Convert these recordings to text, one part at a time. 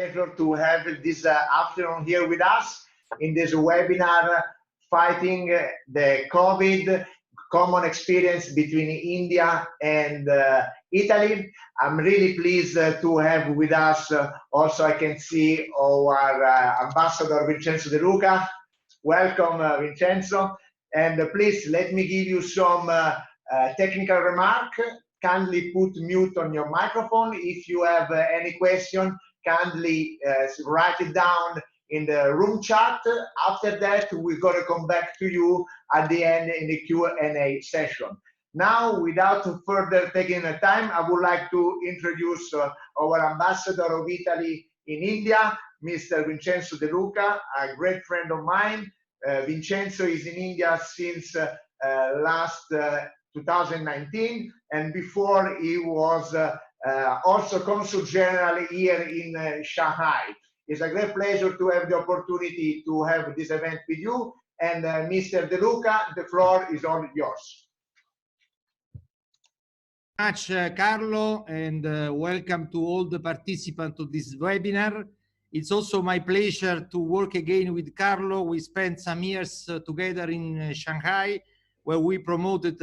pleasure to have this afternoon here with us in this webinar, Fighting the COVID, Common Experience between India and Italy. I'm really pleased to have with us, also I can see our Ambassador Vincenzo De Luca. Welcome, Vincenzo. And please let me give you some technical remark. Kindly put mute on your microphone. If you have any question, kindly write it down in the room chat. After that, we're going to come back to you at the end in the Q&A session. Now, without further taking the time, I would like to introduce our Ambassador of Italy in India, Mr. Vincenzo De Luca, a great friend of mine. Vincenzo is in India since last 2019, and before he was also Consul General here in Shanghai. It's a great pleasure to have the opportunity to have this event with you. And Mr. De Luca, the floor is all yours. Much, Carlo, and welcome to all the participants to this webinar. It's also my pleasure to work again with Carlo. We spent some years together in Shanghai, where we promoted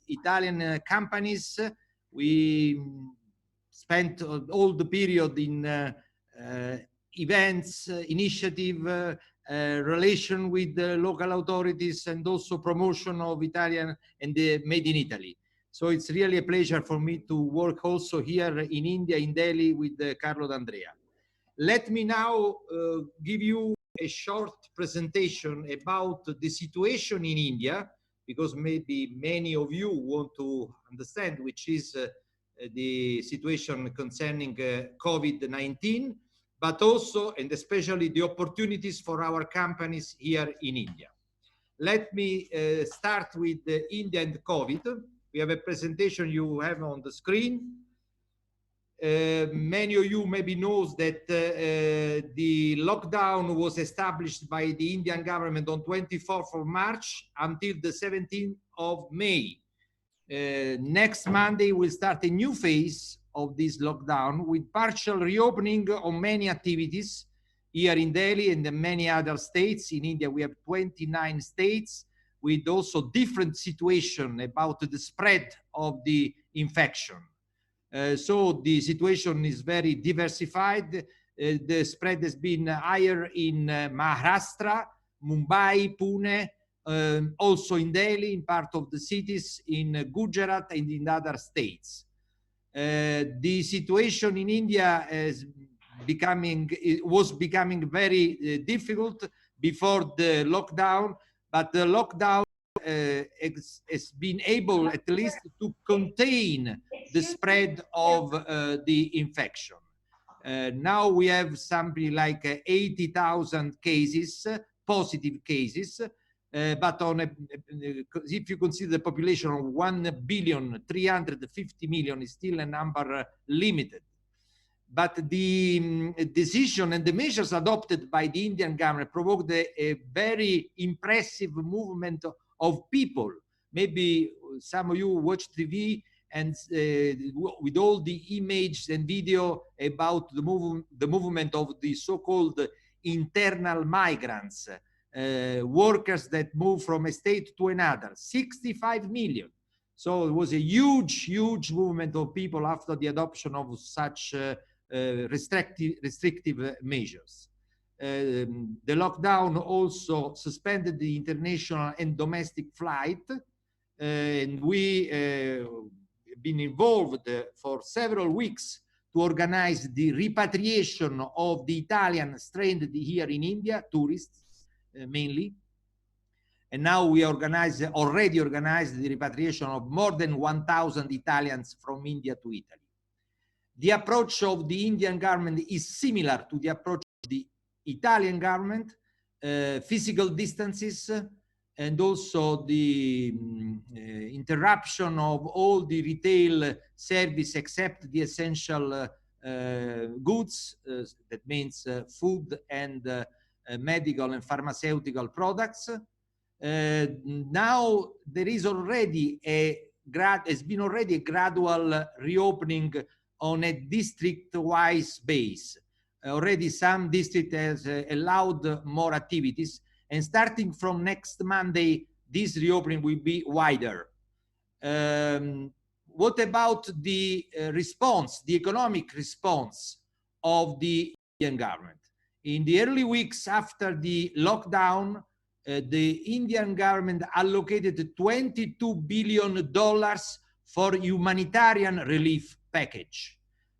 Italian companies. We spent all the period in events, initiative, relation with the local authorities, and also promotion of Italian and the Made in Italy. So it's really a pleasure for me to work also here in India, in Delhi, with Carlo D'Andrea. Let me now give you a short presentation about the situation in India, because maybe many of you want to understand which is the situation concerning COVID-19, but also and especially the opportunities for our companies here in India. Let me start with India and COVID. We have a presentation you have on the screen. Many of you maybe knows that the lockdown was established by the Indian government on 24th of March until the 17th of May. Next Monday we'll start a new phase of this lockdown with partial reopening on many activities here in Delhi and in many other states. In India we have 29 states with also different situation about the spread of the infection. So the situation is very diversified. The spread has been higher in Maharashtra, Mumbai, Pune, also in Delhi, in part of the cities, in Gujarat and in other states. The situation in India was becoming very difficult before the lockdown, but the lockdown has been able at least to contain the spread of the infection. Now we have something like 80,000 cases, positive cases, but if you consider the population of 1,350,000,000 is still a number limited. But the decision and the measures adopted by the Indian government provoked a very impressive movement of people. Maybe some of you watch TV and with all the images and video about the movement of the so-called internal migrants, workers that move from a state to another, 65 million. So it was a huge movement of people after the adoption of such restrictive measures. The lockdown also suspended the international and domestic flight, and we been involved for several weeks to organize the repatriation of the Italian stranded here in India, tourists mainly. And now we already organized the repatriation of more than 1,000 Italians from India to Italy. The approach of the Indian government is similar to the approach of the Italian government, physical distances, and also the interruption of all the retail service except the essential goods, that means food and medical and pharmaceutical products. Now there is already has been already a gradual reopening on a district-wise base. already some districts has allowed more activities, and starting from next Monday, this reopening will be wider. What about the response, the economic response of the Indian government? In the early weeks after the lockdown, the Indian government allocated $22 billion for humanitarian relief package.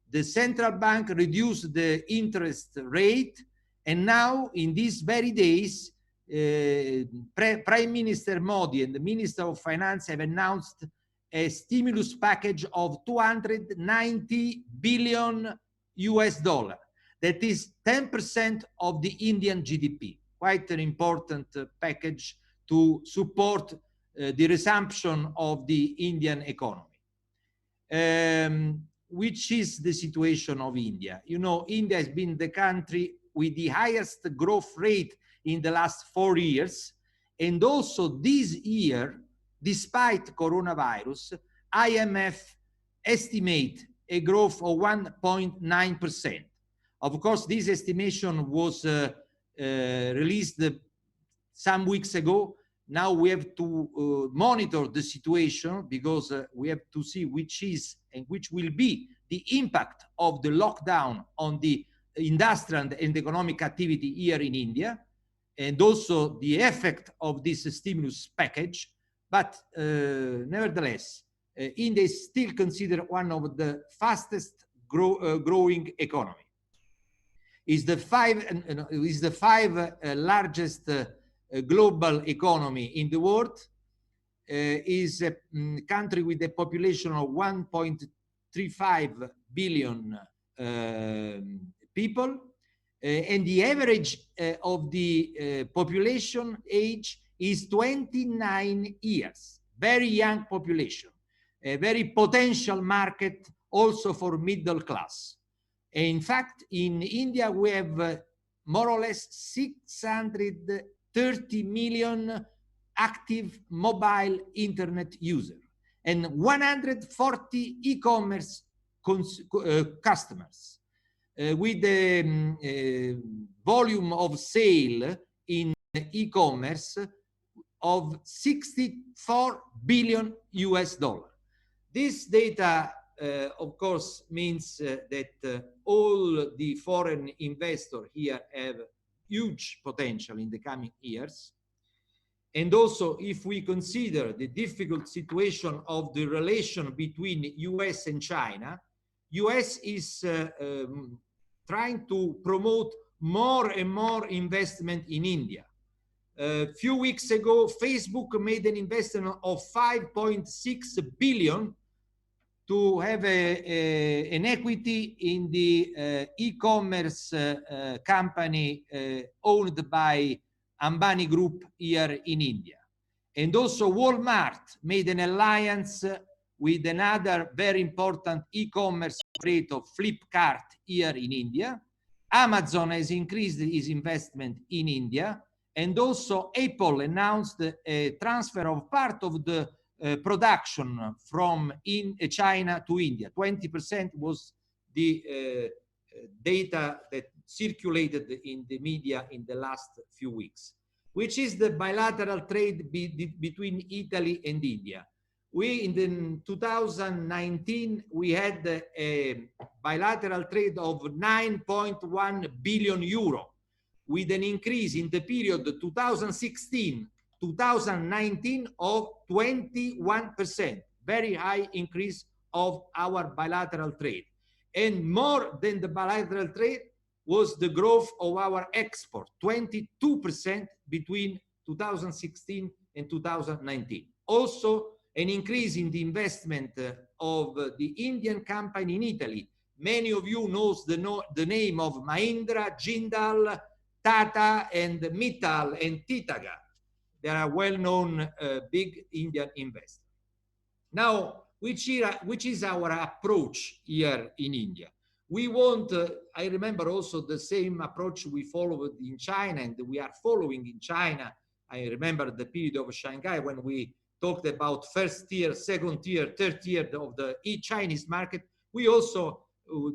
The central bank reduced the interest rate, and now in these very days, Prime Minister Modi and the Minister of Finance have announced a stimulus package of $290 billion US. That is 10% of the Indian GDP. Quite an important package to support the resumption of the Indian economy. Which is the situation of India? You know, India has been the country with the highest growth rate in the last 4 years. And also this year, despite coronavirus, IMF estimate a growth of 1.9%. Of course, this estimation was released some weeks ago. Now we have to monitor the situation, because we have to see which is and which will be the impact of the lockdown on the industrial and economic activity here in India, and also the effect of this stimulus package. But nevertheless, India is still considered one of the fastest growing economy. Is the five largest global economy in the world. Is a country with a population of 1.35 billion people, and the average of the population age is 29 years. Very young population, a very potential market also for middle class. In fact, in India, we have more or less 630 million active mobile internet users and 140 e-commerce customers, with the volume of sale in e-commerce of $64 billion US. This data, of course, means that all the foreign investors here have huge potential in the coming years. And also, if we consider the difficult situation of the relation between US and China, US is trying to promote more and more investment in India. A few weeks ago, Facebook made an investment of 5.6 billion to have an equity in the e-commerce company owned by Ambani Group here in India. And also Walmart made an alliance with another very important e-commerce operator, Flipkart, here in India. Amazon has increased its investment in India. And also Apple announced a transfer of part of the production from China to India. 20% was the data that circulated in the media in the last few weeks, which is the bilateral trade between Italy and India. We, in 2019, we had a bilateral trade of 9.1 billion euro, with an increase in the period 2016-2019 of 21%, very high increase of our bilateral trade. And more than the bilateral trade was the growth of our export, 22% between 2016 and 2019. Also, an increase in the investment of the Indian company in Italy. Many of you knows the name of Mahindra, Jindal, Tata, and Mittal, and Titaga. They are well-known big Indian investors. Now, which is our approach here in India? We want, I remember also the same approach we followed in China, and we are following in China. I remember the period of Shanghai when we talked about first tier, second tier, third tier of the Chinese market. We also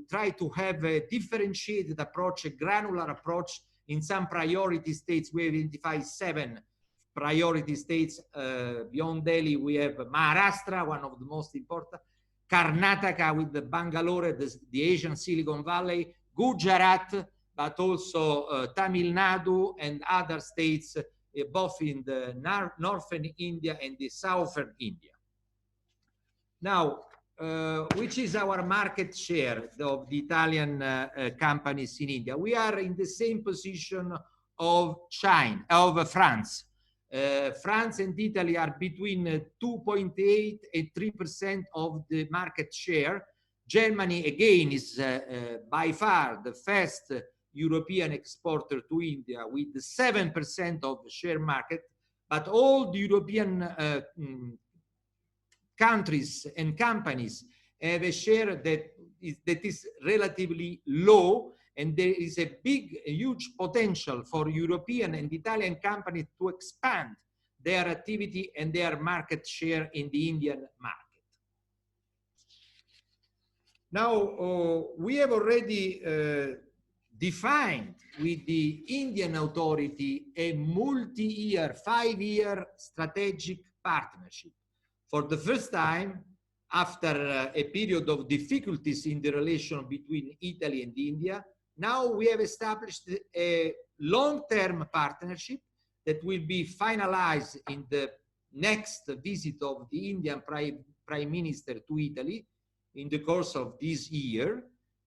try to have a differentiated approach, a granular approach in some priority states. We identify 7 priority states. Beyond Delhi, we have Maharashtra, one of the most important, Karnataka with the Bangalore, the Asian Silicon Valley, Gujarat, but also Tamil Nadu and other states, both in the northern India and the southern India. Now, which is our market share of the Italian companies in India? We are in the same position of France. France and Italy are between 2.8 and 3% of the market share. Germany, again, is by far the first European exporter to India with 7% of the share market, but all the European countries and companies have a share that is relatively low, and there is a huge potential for European and Italian companies to expand their activity and their market share in the Indian market. Now, we have already defined with the Indian authority a multi-year, 5-year strategic partnership. For the first time, after a period of difficulties in the relation between Italy and India, now we have established a long-term partnership that will be finalized in the next visit of the Indian Prime Minister to Italy in the course of this year.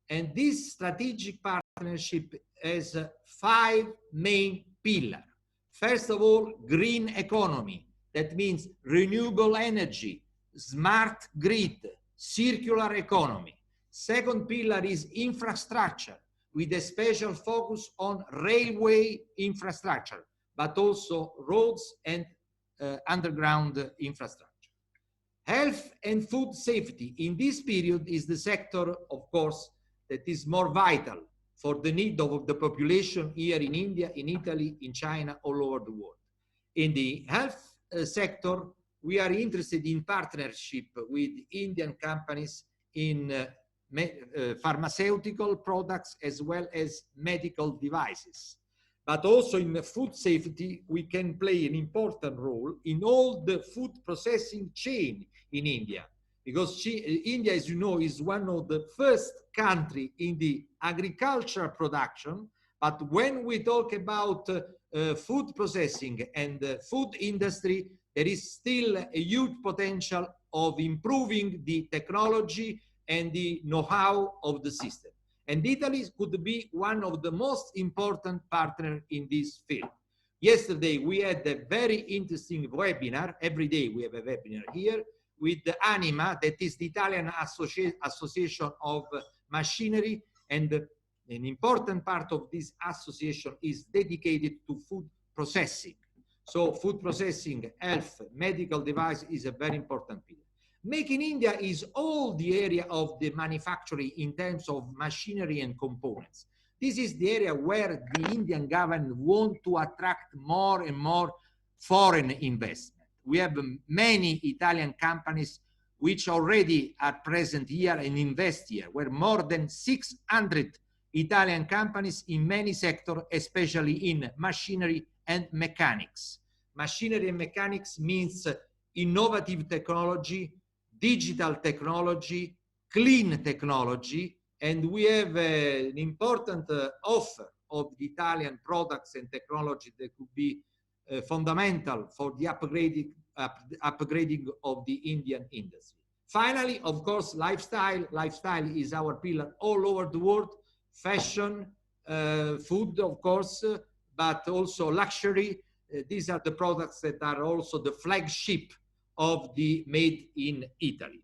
And this strategic partnership has 5 main pillars. First of all, green economy. That means renewable energy, smart grid, circular economy. Second pillar is infrastructure, with a special focus on railway infrastructure, but also roads and underground infrastructure. Health and food safety in this period is the sector, of course, that is more vital for the need of the population here in India, in Italy, in China, all over the world. In the health sector, we are interested in partnership with Indian companies in pharmaceutical products as well as medical devices. But also in food safety, we can play an important role in all the food processing chain in India. Because India, as you know, is one of the first countries in the agricultural production. But when we talk about food processing and food industry, there is still a huge potential of improving the technology and the know-how of the system. And Italy could be one of the most important partners in this field. Yesterday, we had a very interesting webinar. Every day we have a webinar here with the ANIMA, that is the Italian Association of Machinery. And an important part of this association is dedicated to food processing. So food processing, health, medical device is a very important pillar. Make in India is all the area of the manufacturing in terms of machinery and components. This is the area where the Indian government wants to attract more and more foreign investment. We have many Italian companies which already are present here and invest here, where more than 600 Italian companies in many sectors, especially in machinery and mechanics. Machinery and mechanics means innovative technology, digital technology, clean technology, and we have an important offer of the Italian products and technology that could be fundamental for the upgrading of the Indian industry. Finally, of course, lifestyle. Lifestyle is our pillar all over the world. Fashion, food, of course, but also luxury. These are the products that are also the flagship of the Made in Italy.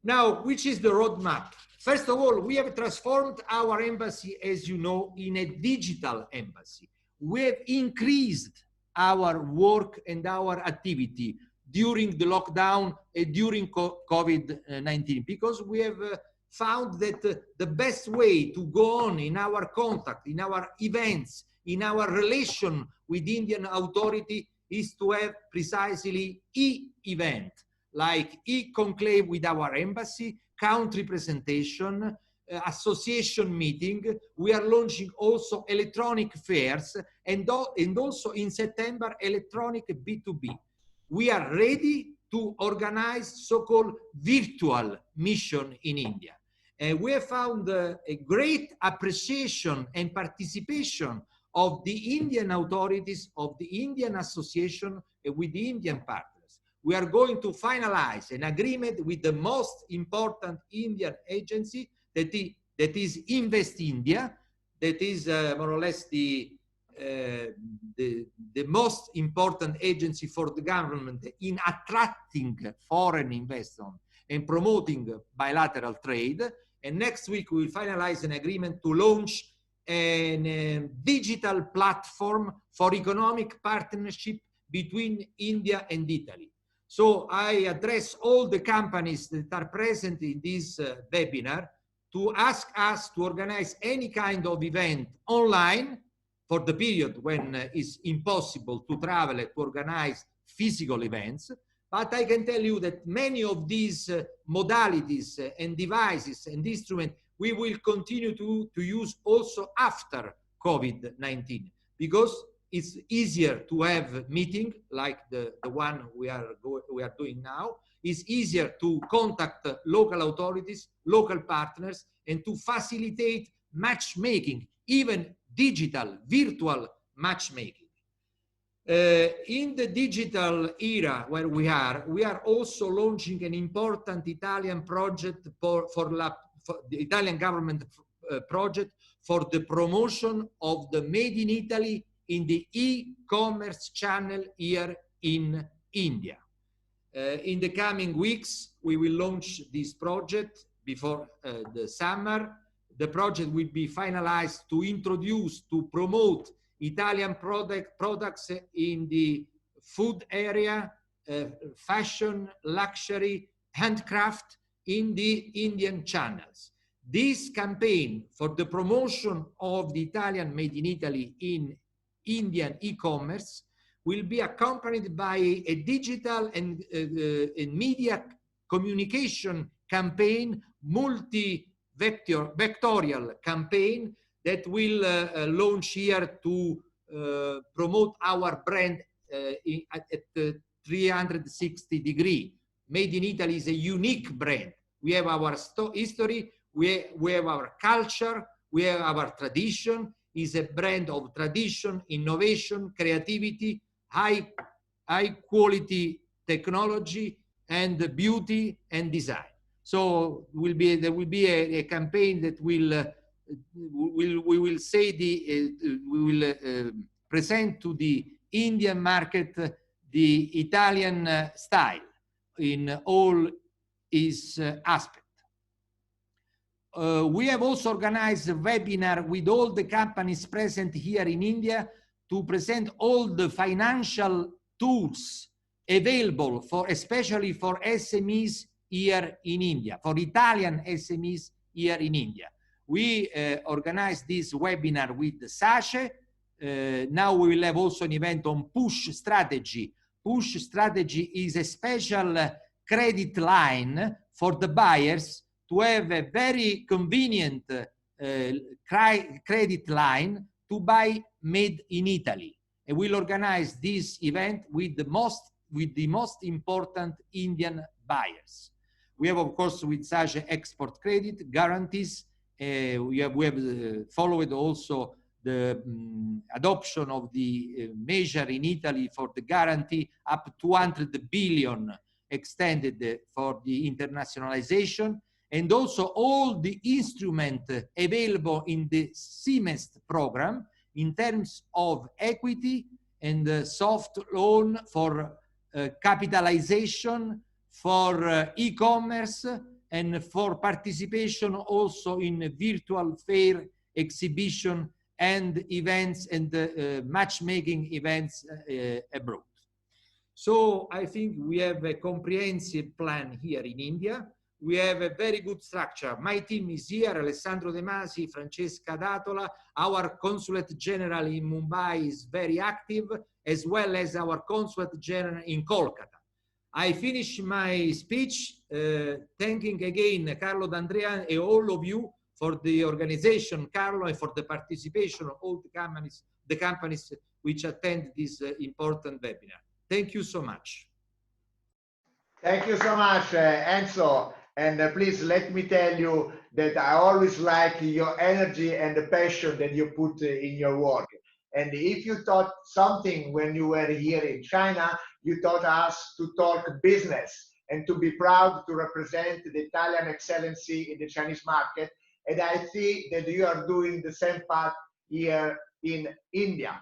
Now, which is the roadmap? First of all, we have transformed our embassy, as you know, in a digital embassy. We have increased our work and our activity during the lockdown and during COVID-19, because we have found that the best way to go on in our contact, in our events, in our relation with Indian authority is to have precisely e-event, like e-conclave with our embassy, country presentation, association meeting. We are launching also electronic fairs and also in September electronic B2B. We are ready to organize so-called virtual mission in India. We have found a great appreciation and participation of the Indian authorities, of the Indian association with the Indian partners. We are going to finalize an agreement with the most important Indian agency that is Invest India, that is more or less the most important agency for the government in attracting foreign investment and promoting bilateral trade. And next week we will finalize an agreement to launch a digital platform for economic partnership between India and Italy. So I address all the companies that are present in this webinar to ask us to organize any kind of event online for the period when it's impossible to travel and to organize physical events. But I can tell you that many of these modalities and devices and instruments we will continue to use also after COVID-19, because it's easier to have meeting like the one we are doing now. It's easier to contact local authorities, local partners, and to facilitate matchmaking, even digital, virtual matchmaking. In the digital era where we are also launching an important Italian project for the Italian government project for the promotion of the Made in Italy in the e-commerce channel here in India. In the coming weeks, we will launch this project before the summer. The project will be finalized to introduce, to promote Italian products in the food area, fashion, luxury, handcraft in the Indian channels. This campaign for the promotion of the Italian Made in Italy in Indian e-commerce will be accompanied by a digital and media communication campaign, multi-vectorial campaign that will launch here to promote our brand at 360 degrees. Made in Italy is a unique brand. We have our history, we have our culture, we have our tradition. Is a brand of tradition, innovation, creativity, high quality technology, and beauty and design. So there will be a campaign that we will present to the Indian market the Italian style in all its aspects. We have also organized a webinar with all the companies present here in India to present all the financial tools available for, especially for SMEs here in India, for Italian SMEs here in India. We organized this webinar with SACE. Now we will have also an event on push strategy. Push strategy is a special credit line for the buyers to have a very convenient credit line to buy made in Italy. And we'll organize this event with the most important Indian buyers. We have, of course, with SACE export credit guarantees. We have followed also the adoption of the measure in Italy for the guarantee up to 200 billion extended for the internationalization, and also all the instruments available in the CMEST program in terms of equity and soft loan for capitalization, for e-commerce, and for participation also in virtual fair exhibition and events and matchmaking events abroad. So I think we have a comprehensive plan here in India. We have a very good structure. My team is here, Alessandro De Masi, Francesca Datola. Our Consulate General in Mumbai is very active, as well as our Consulate General in Kolkata. I finish my speech thanking again Carlo D'Andrea and all of you for the organization, Carlo, and for the participation of all the companies which attend this important webinar. Thank you so much. Thank you so much, Enzo. And please let me tell you that I always like your energy and the passion that you put in your work. And if you taught something when you were here in China, you taught us to talk business and to be proud to represent the Italian excellency in the Chinese market. And I see that you are doing the same path here in India.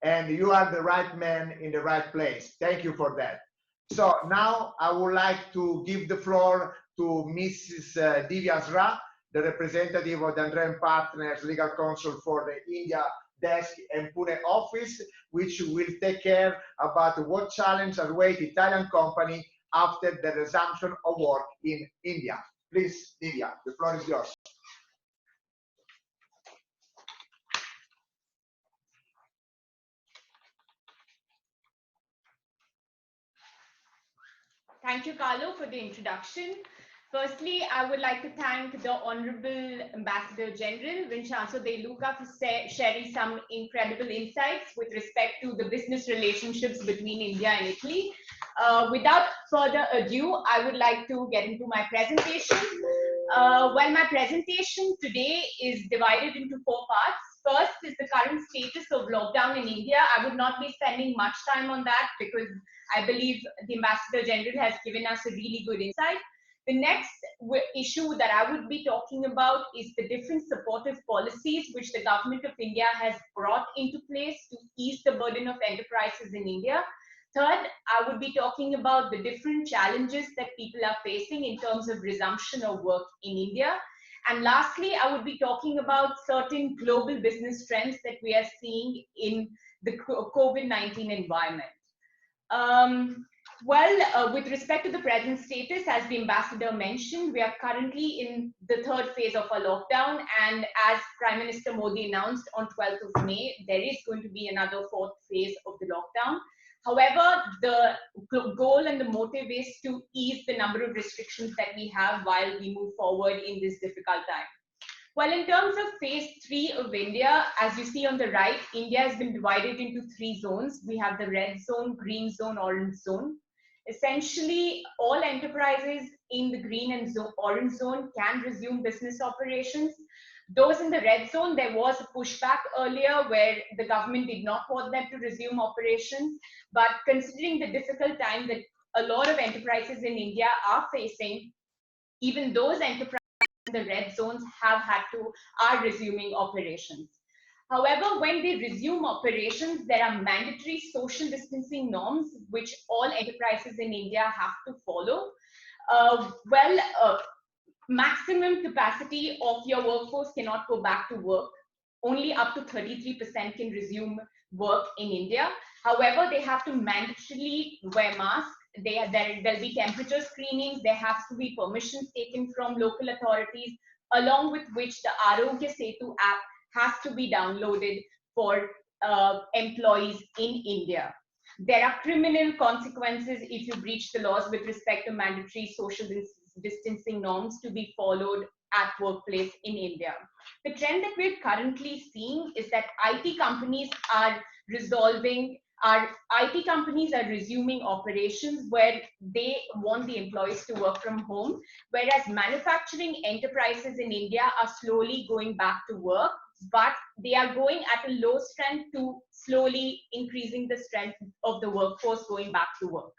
And you are the right man in the right place. Thank you for that. So now I would like to give the floor to Mrs. Divya Hazra, the representative of D'Andrea & Partners Legal Counsel for the India desk and Pune office, which will take care about what challenge await Italian company after the resumption of work in India. Please, Divya, the floor is yours. Thank you, Carlo, for the introduction. Firstly, I would like to thank the Honorable Ambassador General, Vincenzo de Luca, for sharing some incredible insights with respect to the business relationships between India and Italy. Without further ado, I would like to get into my presentation. Well, my presentation today is divided into 4 parts. First is the current status of lockdown in India. I would not be spending much time on that because I believe the Ambassador General has given us a really good insight. The next issue that I would be talking about is the different supportive policies which the government of India has brought into place to ease the burden of enterprises in India. Third, I would be talking about the different challenges that people are facing in terms of resumption of work in India. And lastly, I would be talking about certain global business trends that we are seeing in the COVID-19 environment. With respect to the present status, as the ambassador mentioned, we are currently in the 3rd phase of our lockdown, and as Prime Minister Modi announced on 12th of May, there is going to be another 4th phase of the lockdown. However, the goal and the motive is to ease the number of restrictions that we have while we move forward in this difficult time. Well, in terms of phase 3 of India, as you see on the right, India has been divided into 3 zones. We have the red zone, green zone, orange zone. Essentially, all enterprises in the green and orange zone can resume business operations. Those in the red zone, there was a pushback earlier where the government did not want them to resume operations. But considering the difficult time that a lot of enterprises in India are facing, even those enterprises in the red zones are resuming operations. However, when they resume operations, there are mandatory social distancing norms which all enterprises in India have to follow. Maximum capacity of your workforce cannot go back to work. Only up to 33% can resume work in India. However, they have to mandatorily wear masks. There'll be temperature screenings. There has to be permissions taken from local authorities, along with which the Arogya Setu app has to be downloaded for employees in India. There are criminal consequences if you breach the laws with respect to mandatory social distancing norms to be followed at workplace in India. The trend that we're currently seeing is that IT companies are resuming operations where they want the employees to work from home, whereas manufacturing enterprises in India are slowly going back to work, but they are going at a low strength to slowly increasing the strength of the workforce going back to work.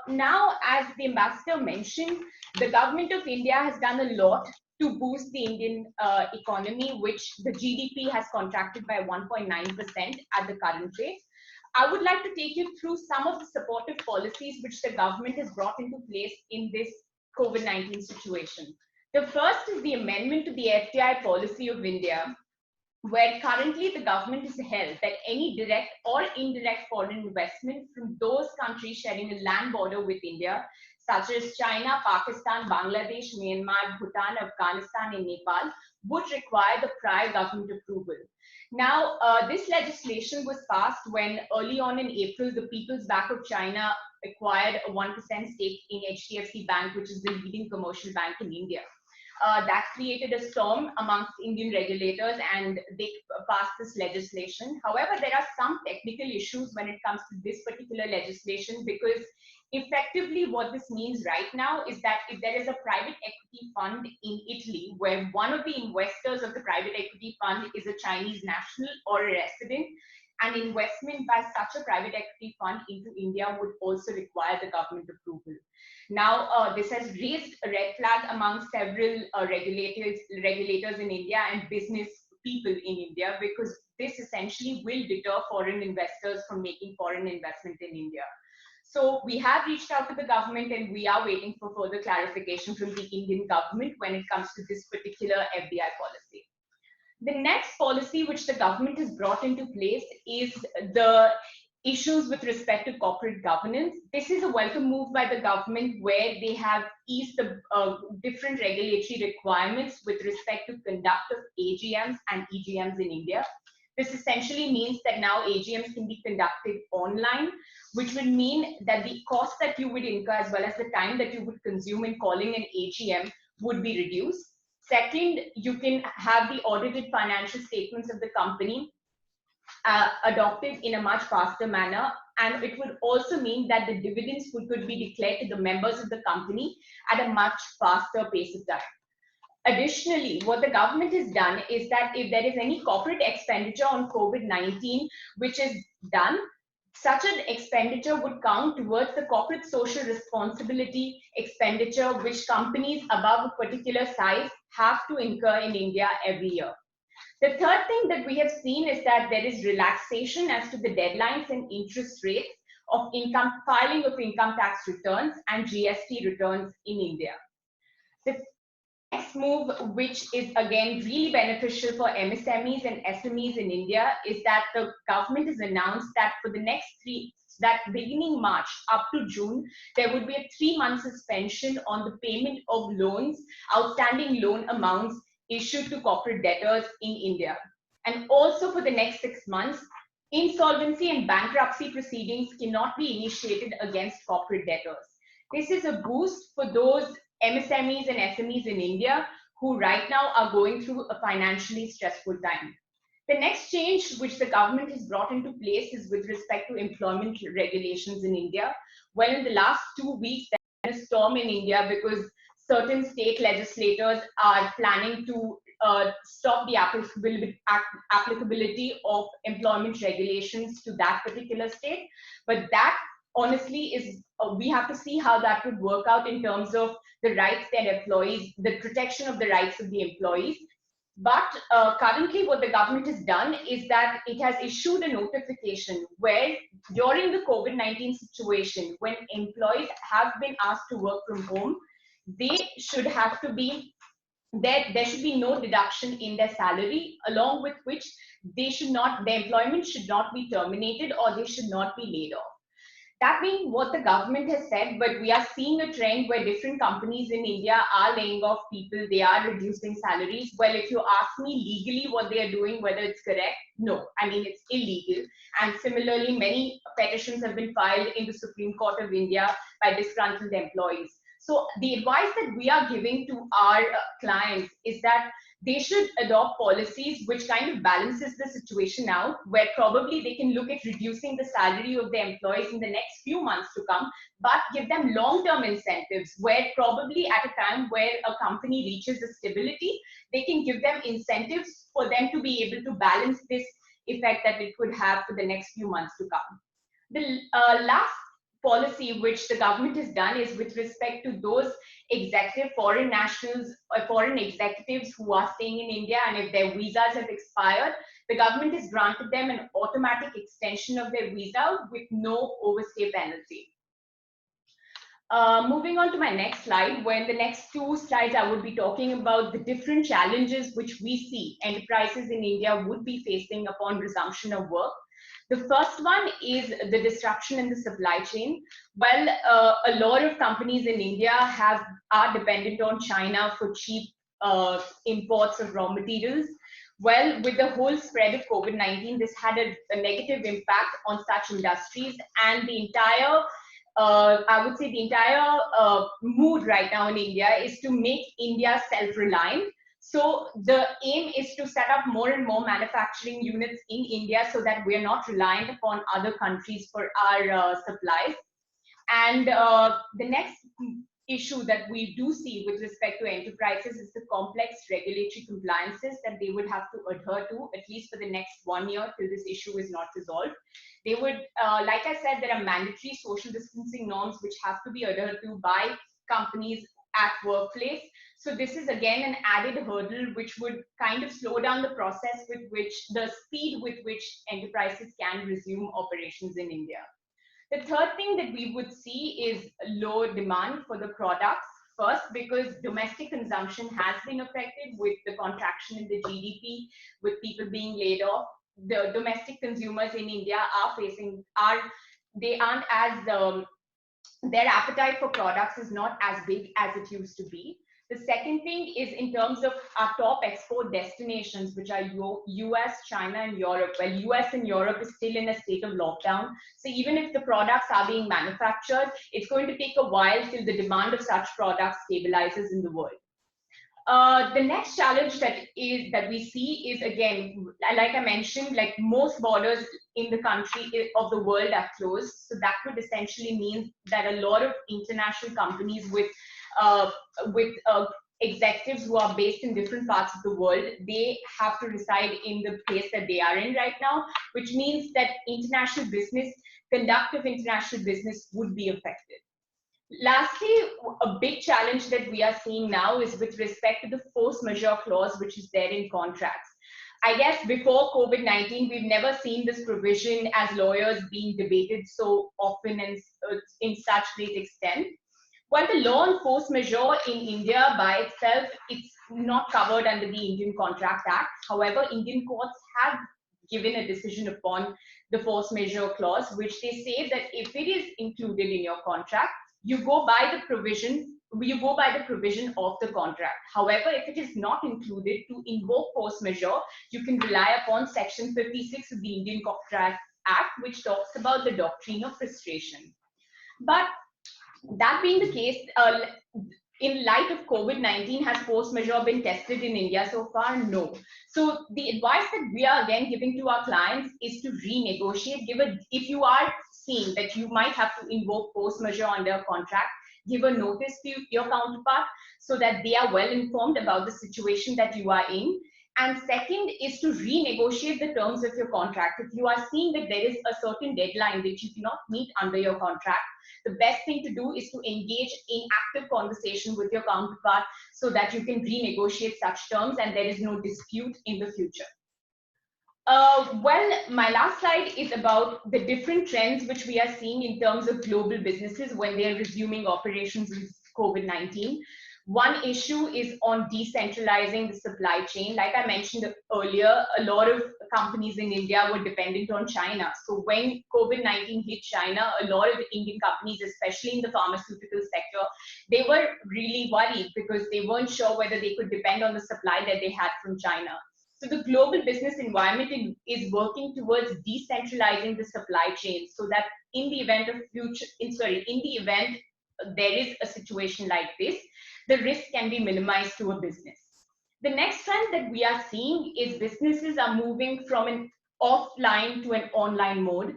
Now, as the ambassador mentioned, the government of India has done a lot to boost the Indian economy, which the GDP has contracted by 1.9% at the current rate. I would like to take you through some of the supportive policies which the government has brought into place in this COVID-19 situation. The first is the amendment to the FDI policy of India, where currently the government is held that any direct or indirect foreign investment from those countries sharing a land border with India, such as China, Pakistan, Bangladesh, Myanmar, Bhutan, Afghanistan, and Nepal, would require the prior government approval. Now, this legislation was passed when early on in April, the People's Bank of China acquired a 1% stake in HDFC Bank, which is the leading commercial bank in India. That created a storm amongst Indian regulators and they passed this legislation. However, there are some technical issues when it comes to this particular legislation, because effectively what this means right now is that if there is a private equity fund in Italy where one of the investors of the private equity fund is a Chinese national or a resident, an investment by such a private equity fund into India would also require the government approval. Now, this has raised a red flag among several regulators in India and business people in India, because this essentially will deter foreign investors from making foreign investment in India. So we have reached out to the government and we are waiting for further clarification from the Indian government when it comes to this particular FDI policy. The next policy which the government has brought into place is the issues with respect to corporate governance. This is a welcome move by the government where they have eased the different regulatory requirements with respect to conduct of AGMs and EGMs in India. This essentially means that now AGMs can be conducted online, which would mean that the cost that you would incur as well as the time that you would consume in calling an AGM would be reduced. Second, you can have the audited financial statements of the company adopted in a much faster manner, and it would also mean that the dividends could be declared to the members of the company at a much faster pace of time. Additionally, what the government has done is that if there is any corporate expenditure on COVID-19 which is done, such an expenditure would count towards the corporate social responsibility expenditure which companies above a particular size have to incur in India every year. The third thing that we have seen is that there is relaxation as to the deadlines and interest rates of filing of income tax returns and GST returns in India. The next move, which is again really beneficial for MSMEs and SMEs in India, is that the government has announced that for the next beginning March up to June, there would be a 3-month suspension on the payment of loans, outstanding loan amounts issued to corporate debtors in India. And also for the next 6 months, insolvency and bankruptcy proceedings cannot be initiated against corporate debtors. This is a boost for those MSMEs and SMEs in India who right now are going through a financially stressful time. The next change which the government has brought into place is with respect to employment regulations in India. Well, in the last 2 weeks, there is a storm in India because certain state legislators are planning to stop the applicability of employment regulations to that particular state. But that honestly is, we have to see how that would work out in terms of the rights that employees, the protection of the rights of the employees. But currently what the government has done is that it has issued a notification where during the COVID-19 situation, when employees have been asked to work from home, they should have to be, there should be no deduction in their salary, along with which their employment should not be terminated or they should not be laid off. That being what the government has said, but we are seeing a trend where different companies in India are laying off people, they are reducing salaries. Well, if you ask me legally what they are doing, whether it's correct, no, I mean, it's illegal. And similarly, many petitions have been filed in the Supreme Court of India by disgruntled employees. So the advice that we are giving to our clients is that they should adopt policies which kind of balances the situation out, where probably they can look at reducing the salary of their employees in the next few months to come, but give them long-term incentives where probably at a time where a company reaches a stability, they can give them incentives for them to be able to balance this effect that it could have for the next few months to come. The last policy which the government has done is with respect to those foreign nationals or foreign executives who are staying in India, and if their visas have expired, the government has granted them an automatic extension of their visa with no overstay penalty. Moving on to my next slide, where in the next 2 slides I would be talking about the different challenges which we see enterprises in India would be facing upon resumption of work. The first one is the disruption in the supply chain. Well, a lot of companies in India are dependent on China for cheap imports of raw materials. Well, with the whole spread of COVID-19, this had a negative impact on such industries, and the entire, I would say the entire mood right now in India is to make India self-reliant. So the aim is to set up more and more manufacturing units in India so that we are not reliant upon other countries for our supplies. And the next issue that we do see with respect to enterprises is the complex regulatory compliances that they would have to adhere to, at least for the next 1 year till this issue is not resolved. They would, like I said, there are mandatory social distancing norms which have to be adhered to by companies at workplace. So this is again an added hurdle which would kind of slow down the process with which, the speed with which enterprises can resume operations in India. The third thing that we would see is low demand for the products. First, because domestic consumption has been affected with the contraction in the GDP, with people being laid off. The domestic consumers in India they aren't as, their appetite for products is not as big as it used to be. The second thing is in terms of our top export destinations, which are US, China, and Europe. Well, US and Europe is still in a state of lockdown. So even if the products are being manufactured, it's going to take a while till the demand of such products stabilizes in the world. The next challenge that we see is, again, like I mentioned, like most borders in the country of the world are closed. So that would essentially mean that a lot of international companies with executives who are based in different parts of the world, they have to reside in the place that they are in right now, which means that conduct of international business would be affected. Lastly, a big challenge that we are seeing now is with respect to the force majeure clause, which is there in contracts. I guess before COVID-19, we've never seen this provision as lawyers being debated so often and in such great extent. While the law on force majeure in India by itself, it's not covered under the Indian Contract Act. However, Indian courts have given a decision upon the force majeure clause, which they say that if it is included in your contract, you go by the provision of the contract. However, if it is not included, to invoke force majeure, you can rely upon Section 56 of the Indian Contract Act, which talks about the doctrine of frustration. But that being the case, in light of COVID-19, has force majeure been tested in India so far? No. So the advice that we are again giving to our clients is to renegotiate. If you are seeing that you might have to invoke force majeure under a contract, give a notice to your counterpart so that they are well informed about the situation that you are in. And second is to renegotiate the terms of your contract. If you are seeing that there is a certain deadline that you cannot meet under your contract, the best thing to do is to engage in active conversation with your counterpart so that you can renegotiate such terms and there is no dispute in the future. Well, my last slide is about the different trends which we are seeing in terms of global businesses when they are resuming operations with COVID-19. One issue is on decentralizing the supply chain. Like I mentioned earlier, a lot of companies in India were dependent on China. So when COVID-19 hit China, a lot of Indian companies, especially in the pharmaceutical sector, they were really worried because they weren't sure whether they could depend on the supply that they had from China. So the global business environment is working towards decentralizing the supply chain so that in the event there is a situation like this, the risk can be minimized to a business. The next trend that we are seeing is businesses are moving from an offline to an online mode.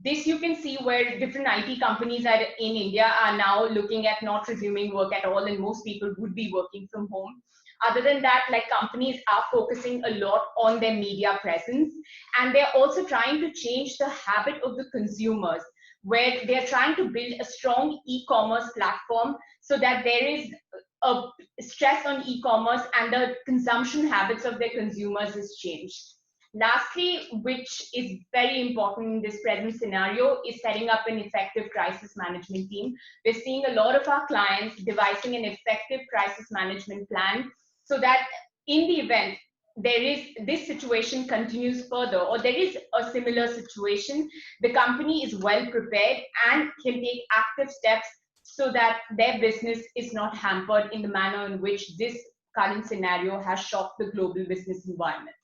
This you can see where different IT companies in India are now looking at not resuming work at all, and most people would be working from home. Other than that, like companies are focusing a lot on their media presence, and they're also trying to change the habit of the consumers, where they're trying to build a strong e-commerce platform so that there is a stress on e-commerce and the consumption habits of their consumers is changed. Lastly, which is very important in this present scenario, is setting up an effective crisis management team. We're seeing a lot of our clients devising an effective crisis management plan so that in the event this situation continues further, or there is a similar situation, the company is well prepared and can take active steps so that their business is not hampered in the manner in which this current scenario has shocked the global business environment.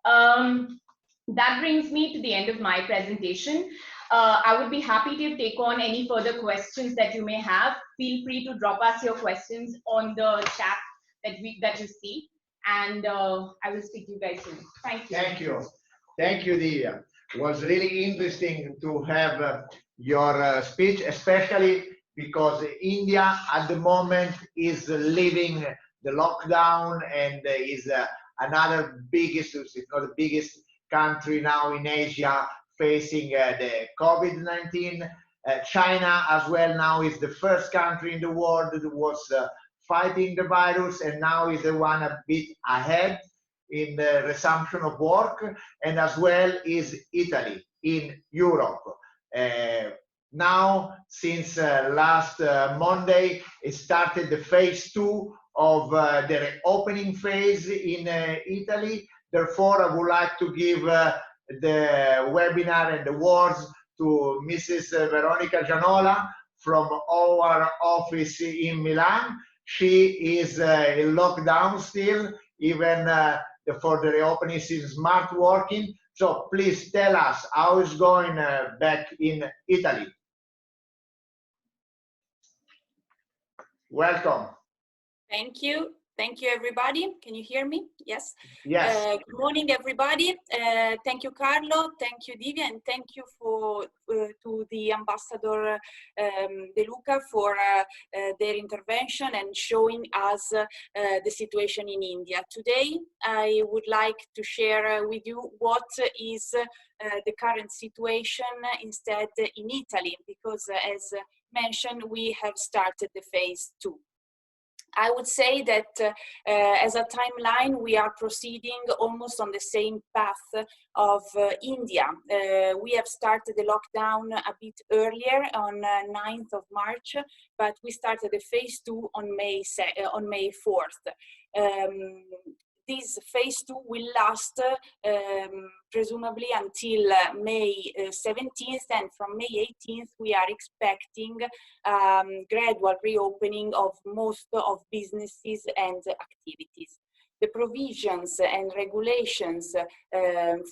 That brings me to the end of my presentation. I would be happy to take on any further questions that you may have. Feel free to drop us your questions on the chat that you see, and I will speak to you guys soon. Thank you. Thank you. Thank you, Divya. It was really interesting to have your speech, especially because India at the moment is living the lockdown and is another biggest, if not the biggest country now in Asia facing the COVID-19. China as well now is the first country in the world that was fighting the virus, and now is the one a bit ahead in the resumption of work, and as well is Italy in Europe. Now, since last Monday, it started the phase 2 of the reopening phase in Italy. Therefore, I would like to give the webinar and the words to Mrs. Veronica Gianola from our office in Milan. She is in lockdown still, even for the reopening is smart working. So please tell us how it's going back in Italy. Welcome. Thank you. Thank you, everybody. Can you hear me? Yes. Yes. Good morning, everybody. Thank you, Carlo. Thank you, Divya, and thank you to the Ambassador De Luca for their intervention and showing us the situation in India. Today, I would like to share with you what is the current situation instead in Italy, because as mentioned, we have started the phase 2. I would say that as a timeline, we are proceeding almost on the same path of India. We have started the lockdown a bit earlier on 9th of March, but we started the phase 2 on May 4th. This phase 2 will last presumably until May 17th, and from May 18th we are expecting gradual reopening of most of businesses and activities. The provisions and regulations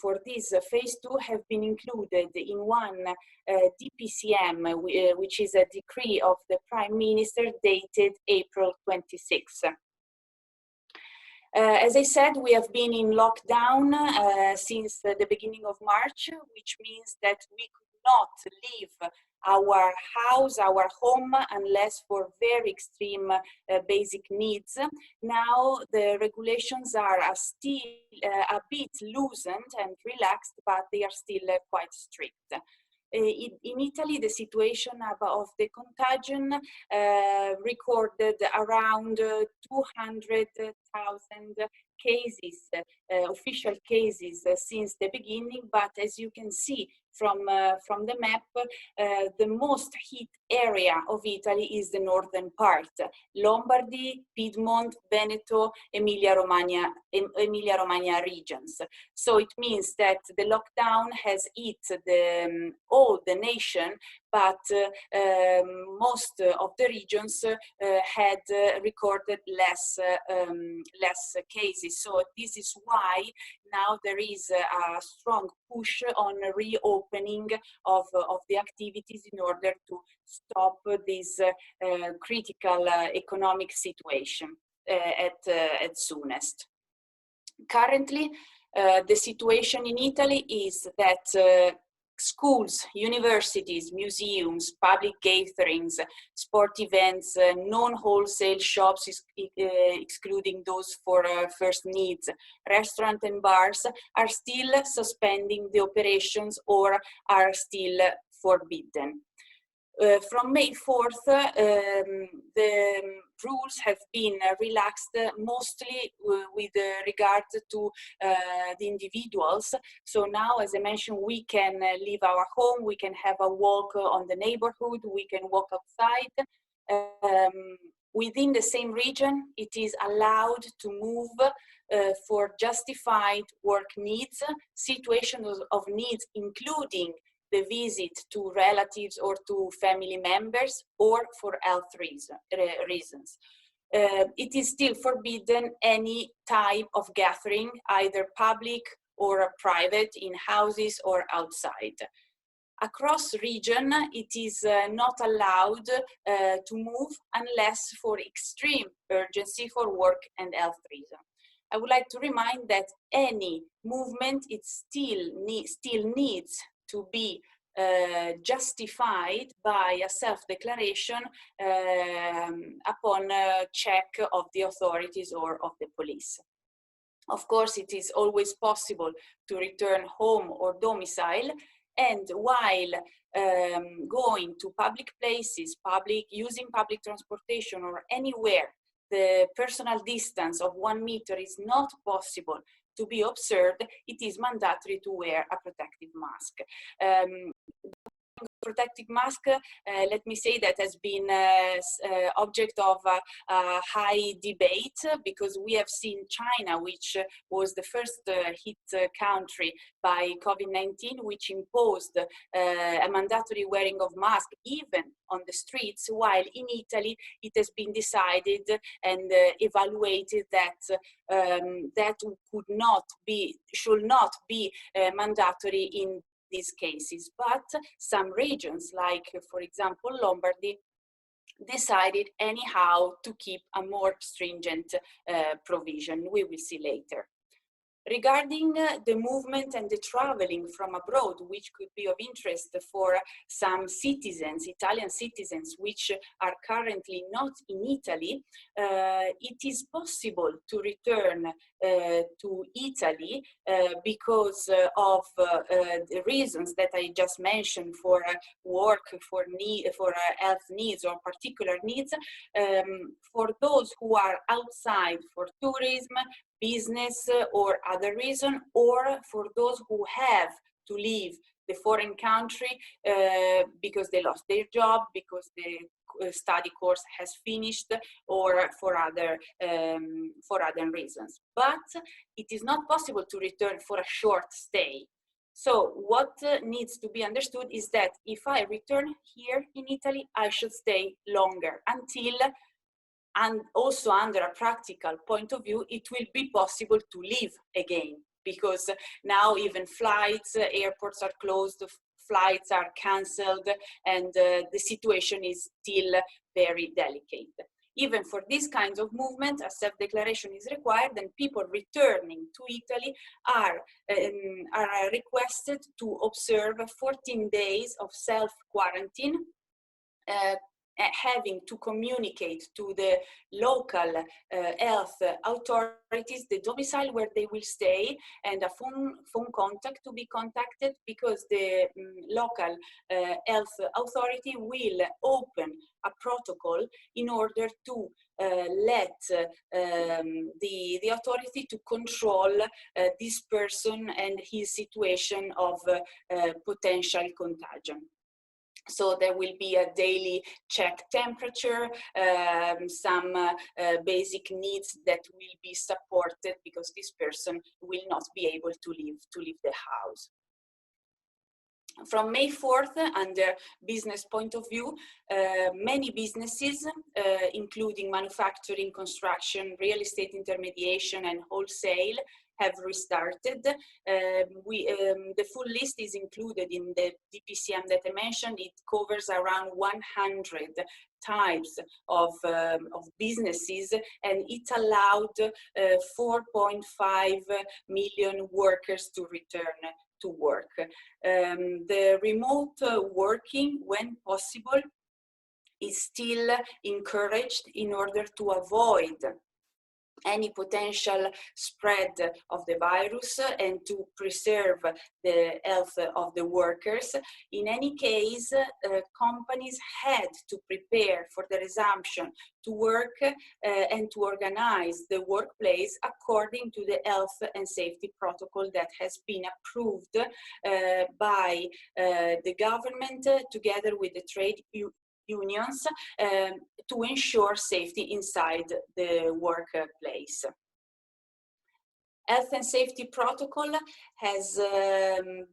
for this phase 2 have been included in one DPCM, which is a decree of the Prime Minister dated April 26. As I said, we have been in lockdown since the beginning of March, which means that we could not leave our house, our home, unless for very extreme basic needs. Now the regulations are still a bit loosened and relaxed, but they are still quite strict. In Italy, the situation of the contagion recorded around 200,000 cases, official cases since the beginning. But as you can see from the map, the most hit area of Italy is the northern part: Lombardy, Piedmont, Veneto, Emilia-Romagna regions. So it means that the lockdown has hit all the nation, but most of the regions had recorded less cases. So this is why now there is a strong push on reopening of the activities in order to stop this critical economic situation at soonest. Currently, the situation in Italy is that schools, universities, museums, public gatherings, sport events, non-wholesale shops, excluding those for first needs, restaurants and bars, are still suspending the operations or are still forbidden. From May 4th, the rules have been relaxed mostly with regard to the individuals. So now, as I mentioned, we can leave our home, we can have a walk on the neighborhood, we can walk outside. Within the same region, it is allowed to move for justified work needs, situations of needs including the visit to relatives or to family members, or for health reasons. It is still forbidden any type of gathering, either public or private, in houses or outside. Across region, it is not allowed to move unless for extreme urgency for work and health reasons. I would like to remind that any movement, it still needs to be justified by a self-declaration upon check of the authorities or of the police. Of course, it is always possible to return home or domicile, and while going to public places, using public transportation or anywhere, the personal distance of 1 meter is not possible to be observed, it is mandatory to wear a protective mask. Protective mask, let me say, that has been object of high debate, because we have seen China, which was the first hit country by COVID-19, which imposed a mandatory wearing of mask even on the streets, while in Italy it has been decided and evaluated that that should not be mandatory in these cases. But some regions, like for example Lombardy, decided anyhow to keep a more stringent provision. We will see later. Regarding the movement and the traveling from abroad, which could be of interest for some citizens, Italian citizens, which are currently not in Italy, it is possible to return to Italy because of the reasons that I just mentioned, for work, for health needs or particular needs. For those who are outside for tourism, business or other reason, or for those who have to leave the foreign country because they lost their job, because the study course has finished, or for other reasons. But it is not possible to return for a short stay. So what needs to be understood is that if I return here in Italy, I should stay longer until, and also under a practical point of view, it will be possible to leave again, because now even flights, airports are closed, flights are cancelled, and the situation is still very delicate. Even for these kinds of movements, a self-declaration is required, and people returning to Italy are requested to observe 14 days of self-quarantine, having to communicate to the local health authorities the domicile where they will stay, and a phone contact to be contacted, because the local health authority will open a protocol in order to let the authority to control this person and his situation of potential contagion. So there will be a daily check temperature, some basic needs that will be supported, because this person will not be able to leave the house. From May 4th, under business point of view, many businesses, including manufacturing, construction, real estate intermediation, and wholesale, have restarted. The full list is included in the DPCM that I mentioned. It covers around 100 types of businesses, and it allowed 4.5 million workers to return to work. The remote working, when possible, is still encouraged in order to avoid any potential spread of the virus and to preserve the health of the workers. In any case, companies had to prepare for the resumption to work and to organize the workplace according to the health and safety protocol that has been approved by the government together with the trade unions to ensure safety inside the workplace. Health and safety protocol has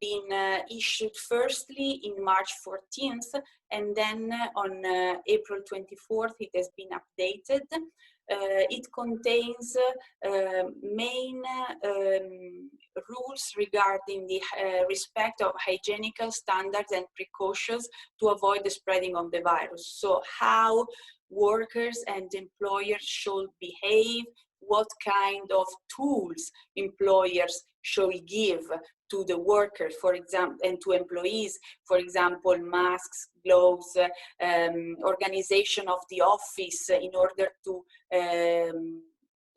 been issued firstly in March 14th, and then on April 24th it has been updated. It contains main rules regarding the respect of hygienical standards and precautions to avoid the spreading of the virus. So how workers and employers should behave, what kind of tools employers should give to the workers, for example, and to employees, for example, masks, gloves, organization of the office in order to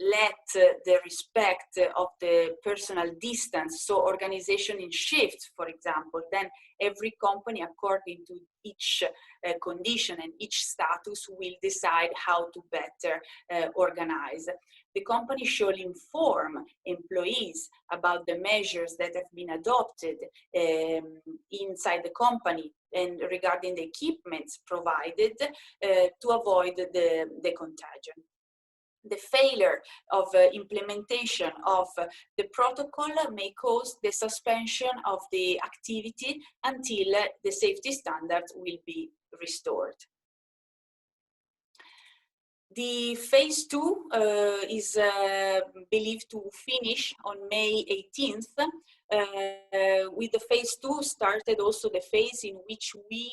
let the respect of the personal distance, so organization in shifts, for example, then every company, according to each condition and each status, will decide how to better organize. The company should inform employees about the measures that have been adopted inside the company and regarding the equipments provided to avoid the contagion. The failure of implementation of the protocol may cause the suspension of the activity until the safety standards will be restored. The phase 2 is believed to finish on May 18th. With the phase 2 started also the phase in which we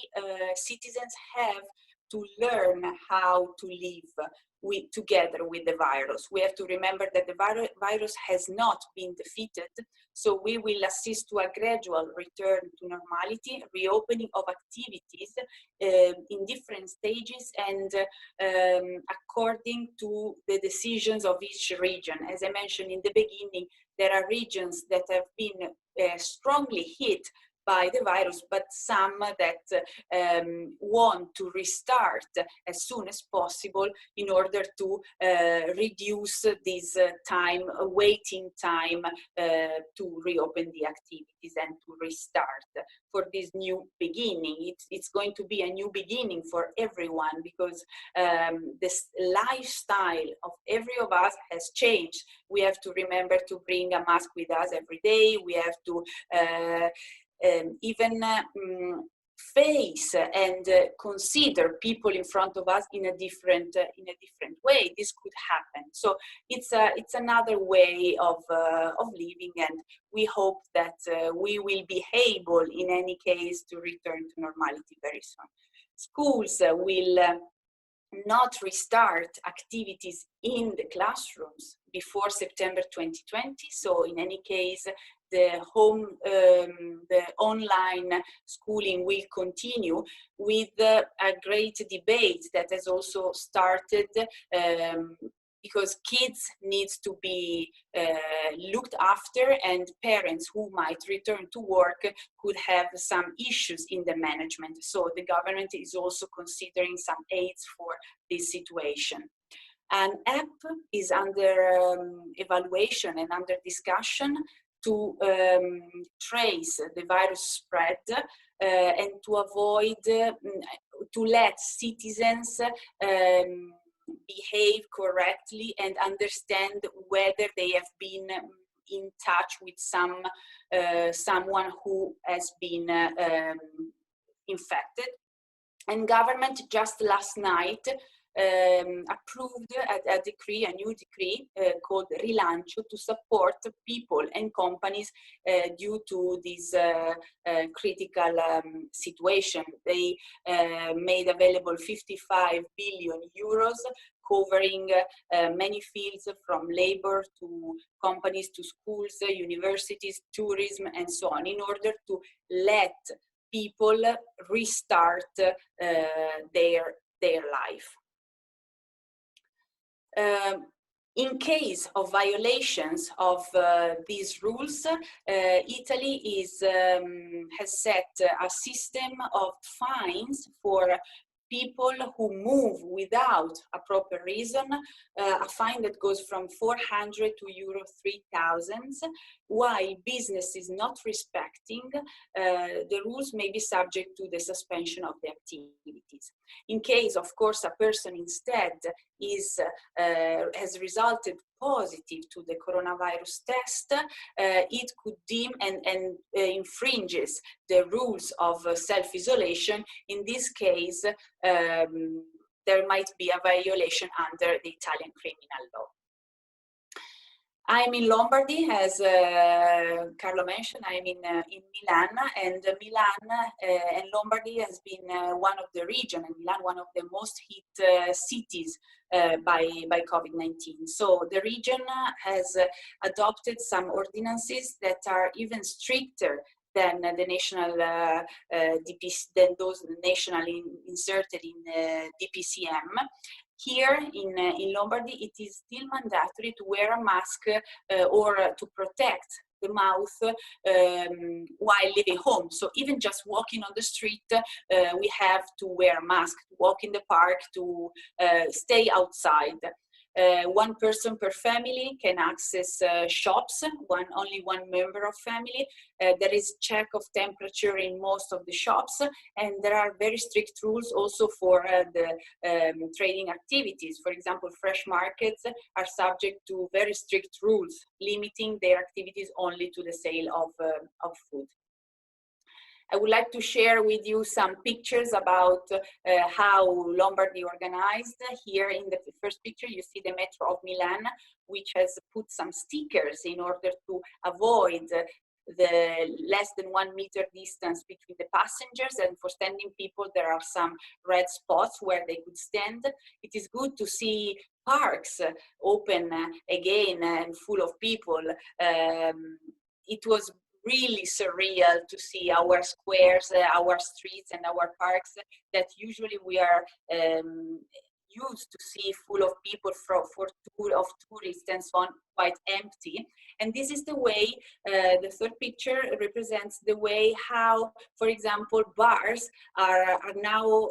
citizens have to learn how to live together with the virus. We have to remember that the virus has not been defeated, so we will assist to a gradual return to normality, reopening of activities in different stages and according to the decisions of each region. As I mentioned in the beginning, there are regions that have been strongly hit by the virus, but some that want to restart as soon as possible in order to reduce this waiting time to reopen the activities and to restart for this new beginning. It's going to be a new beginning for everyone because this lifestyle of every of us has changed. We have to remember to bring a mask with us every day. We have to even face and consider people in front of us in a different way. This could happen. So it's another way of living, and we hope that we will be able, in any case, to return to normality very soon. Schools will not restart activities in the classrooms before September 2020. So in any case, the online schooling will continue with a great debate that has also started because kids needs to be looked after, and parents who might return to work could have some issues in the management. So the government is also considering some aids for this situation. An app is under evaluation and under discussion to trace the virus spread and to avoid, to let citizens behave correctly and understand whether they have been in touch with someone who has been infected. And government just last night approved a new decree called Rilancio to support people and companies due to this critical situation. They made available 55 billion euros covering many fields from labor to companies to schools, universities, tourism, and so on, in order to let people restart their life. In case of violations of these rules, Italy has set a system of fines for people who move without a proper reason, a fine that goes from 400 to euro 3,000, while business is not respecting the rules may be subject to the suspension of the activities. In case, of course, a person instead has resulted positive to the coronavirus test, it could deem and infringes the rules of self-isolation. In this case, there might be a violation under the Italian criminal law. I'm in Lombardy, as Carlo mentioned. I'm in Milan, and Milan and Lombardy has been one of the region, and Milan one of the most hit cities by COVID-19. So the region has adopted some ordinances that are even stricter than the national than those nationally inserted in DPCM. Here in Lombardy, it is still mandatory to wear a mask or to protect the mouth while leaving home. So even just walking on the street, we have to wear a mask, to walk in the park, to stay outside. One person per family can access shops, only one member of family. There is check of temperature in most of the shops, and there are very strict rules also for the trading activities. For example, fresh markets are subject to very strict rules, limiting their activities only to the sale of food. I would like to share with you some pictures about how Lombardy organized. Here in the first picture, you see the Metro of Milan, which has put some stickers in order to avoid the less than 1 meter distance between the passengers, and for standing people, there are some red spots where they could stand. It is good to see parks open again and full of people. It was really surreal to see our squares, our streets and our parks that usually we are used to see full of people of tourists and so on, quite empty. And this is the way, the third picture represents the way how, for example, bars are now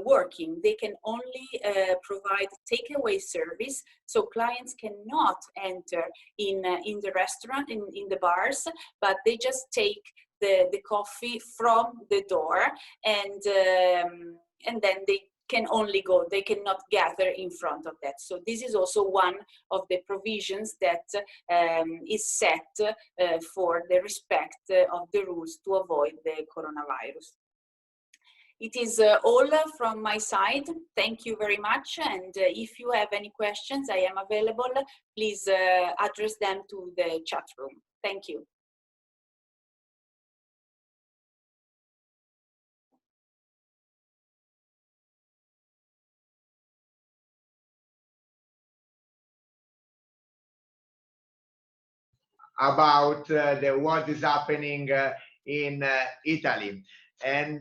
working. They can only provide takeaway service, so clients cannot enter in the restaurant, in the bars, but they just take the coffee from the door, and then they can only go, they cannot gather in front of that. So this is also one of the provisions that is set for the respect of the rules to avoid the coronavirus. It is all from my side. Thank you very much. And if you have any questions, I am available. Please address them to the chat room. Thank you. About what is happening in Italy. And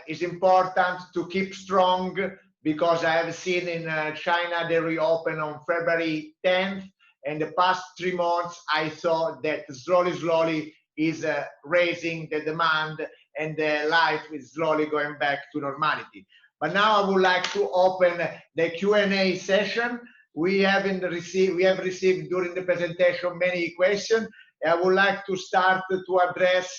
it's important to keep strong, because I have seen in China they reopen on February 10th, and the past 3 months I saw that slowly is raising the demand, and the life is slowly going back to normality. But now I would like to open the Q&A session. We have received during the presentation many questions. I would like to start to address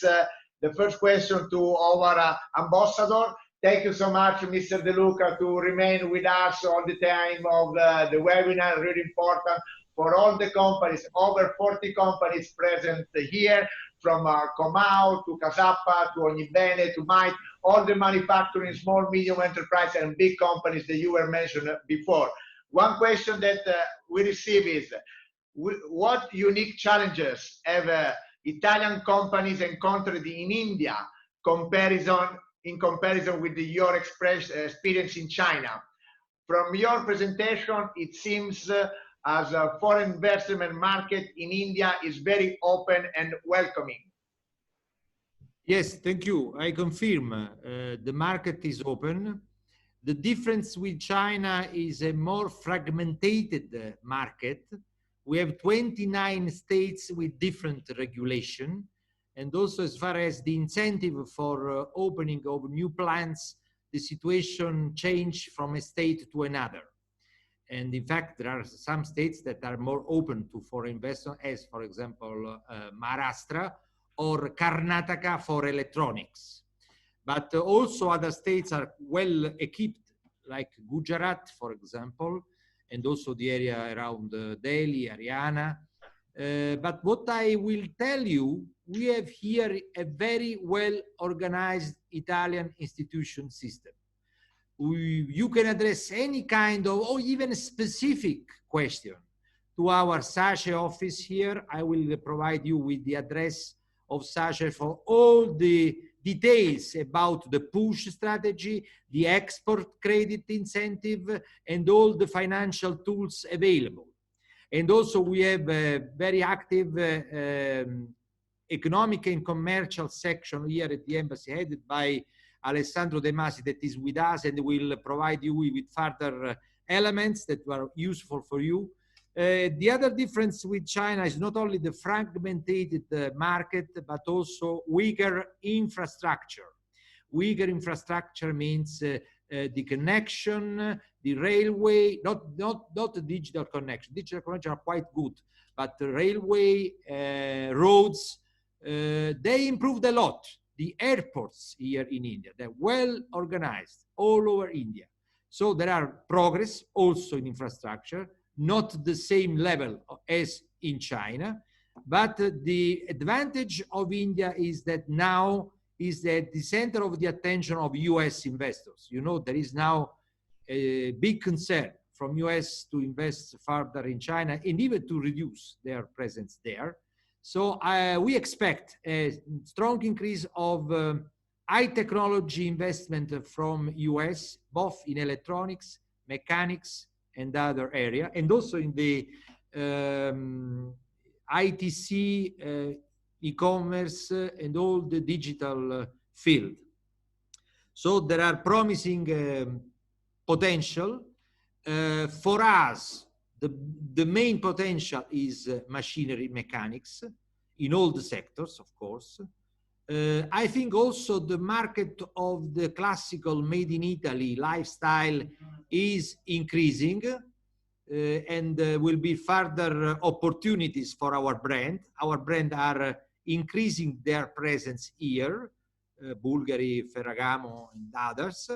the first question to our ambassador. Thank you so much, Mr. De Luca, to remain with us all the time of the webinar. Really important for all the companies, over 40 companies present here, from Comau to Casappa to Ognibene to Might, all the manufacturing, small, medium enterprise and big companies that you were mentioned before. One question that we receive is, what unique challenges have Italian companies encountered in India in comparison with your experience in China? From your presentation, it seems as a foreign investment market in India is very open and welcoming. Yes, thank you. I confirm the market is open. The difference with China is a more fragmented market. We have 29 states with different regulation. And also as far as the incentive for opening of new plants, the situation changed from a state to another. And in fact, there are some states that are more open to foreign investment, as for example, Maharashtra or Karnataka for electronics. But also other states are well equipped, like Gujarat, for example, and also the area around Delhi, Haryana. But what I will tell you, we have here a very well organized Italian institution system. you can address any kind of, or even specific question to our SACE office here. I will provide you with the address of SACE for all the details about the push strategy, the export credit incentive, and all the financial tools available. And also we have a very active economic and commercial section here at the embassy, headed by Alessandro De Masi, that is with us and will provide you with further elements that are useful for you. The other difference with China is not only the fragmented market, but also weaker infrastructure. Weaker infrastructure means the connection, the railway, not the digital connection. Digital connection are quite good, but the railway, roads, they improved a lot. The airports here in India, they're well organized all over India. So there are progress also in infrastructure, not the same level as in China, but the advantage of India is that now is at the center of the attention of US investors. You know, there is now a big concern from US to invest further in China and even to reduce their presence there. So we expect a strong increase of high technology investment from US, both in electronics, mechanics, and other area, and also in the ITC, e-commerce, and all the digital field. So there are promising potential. For us, the main potential is machinery mechanics in all the sectors, of course. I think also the market of the classical made in Italy lifestyle is increasing, and will be further opportunities for our brand. Our brand are increasing their presence here, Bulgari, Ferragamo, and others.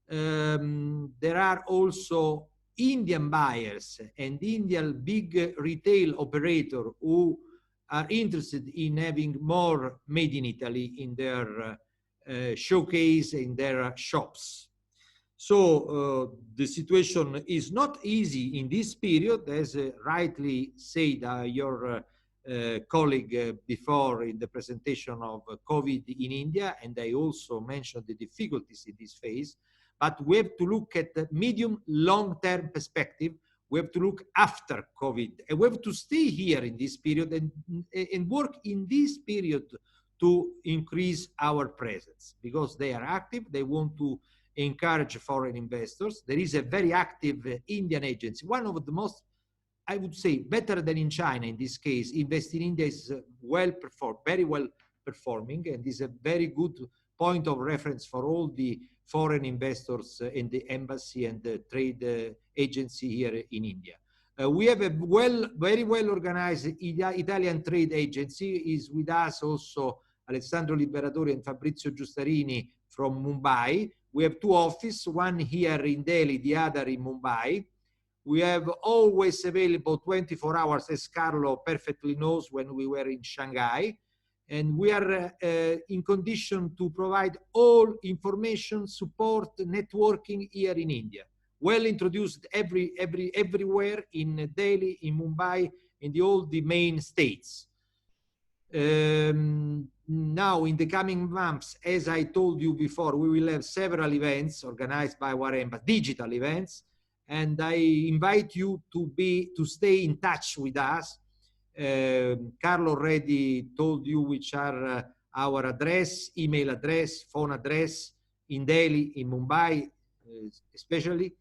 There are also Indian buyers and Indian big retail operator who are interested in having more made in Italy in their showcase, in their shops. So the situation is not easy in this period, as rightly said your colleague before in the presentation of COVID in India, and I also mentioned the difficulties in this phase. But we have to look at the medium, long-term perspective. We have to look after COVID, and we have to stay here in this period and work in this period to increase our presence, because they are active. They want to encourage foreign investors. There is a very active Indian agency, one of the most, I would say, better than in China in this case. Invest in India is well performed, very well performing, and is a very good point of reference for all the foreign investors in the embassy and the trade agency here in India. We have a very well organized Italian trade agency. Is with us also Alessandro Liberatori and Fabrizio Giustarini from Mumbai. We have two offices, one here in Delhi, the other in Mumbai. We have always available 24 hours, as Carlo perfectly knows, when we were in Shanghai. And we are in condition to provide all information, support, networking here in India. Well introduced everywhere in Delhi, in Mumbai, in all the main states. Now, in the coming months, as I told you before, we will have several events organized by our embassy, digital events, and I invite you to stay in touch with us. Carlo already told you which are our address, email address, phone address in Delhi, in Mumbai, especially.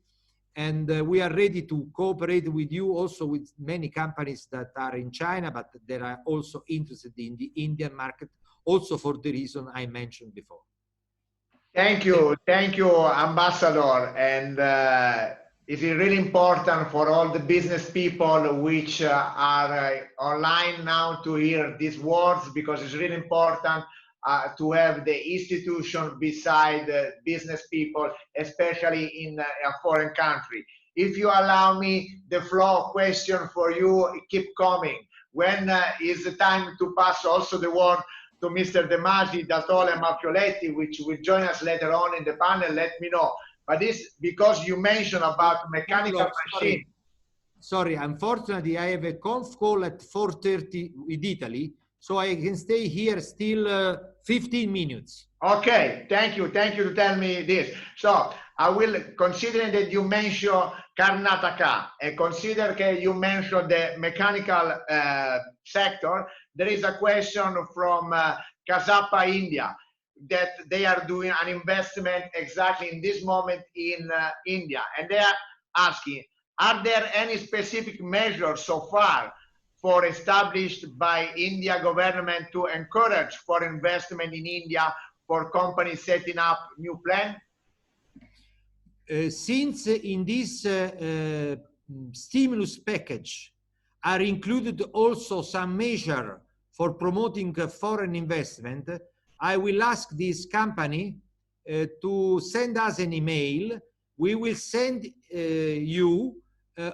And we are ready to cooperate with you, also with many companies that are in China, but they are also interested in the Indian market, also for the reason I mentioned before. Thank you, Ambassador. And it is really important for all the business people which are online now to hear these words, because it's really important to have the institution beside business people, especially in a foreign country. If you allow me, the floor question for you keep coming. When is the time to pass also the word to Mr. De Masi, Datola, and Maffioletti, which will join us later on in the panel? Let me know. but this because you mentioned about mechanical machine. Sorry, unfortunately, I have a conf call at 4:30 with Italy, so I can stay here still 15 minutes. Okay, thank you to tell me this. So I will, considering that you mentioned Karnataka and consider that you mentioned the mechanical sector, there is a question from Kasapa, India, that they are doing an investment exactly in this moment in India, and they are asking, are there any specific measures so far for established by India government to encourage for investment in India for companies setting up new plan? Since in this stimulus package are included also some measure for promoting foreign investment, I will ask this company to send us an email. We will send you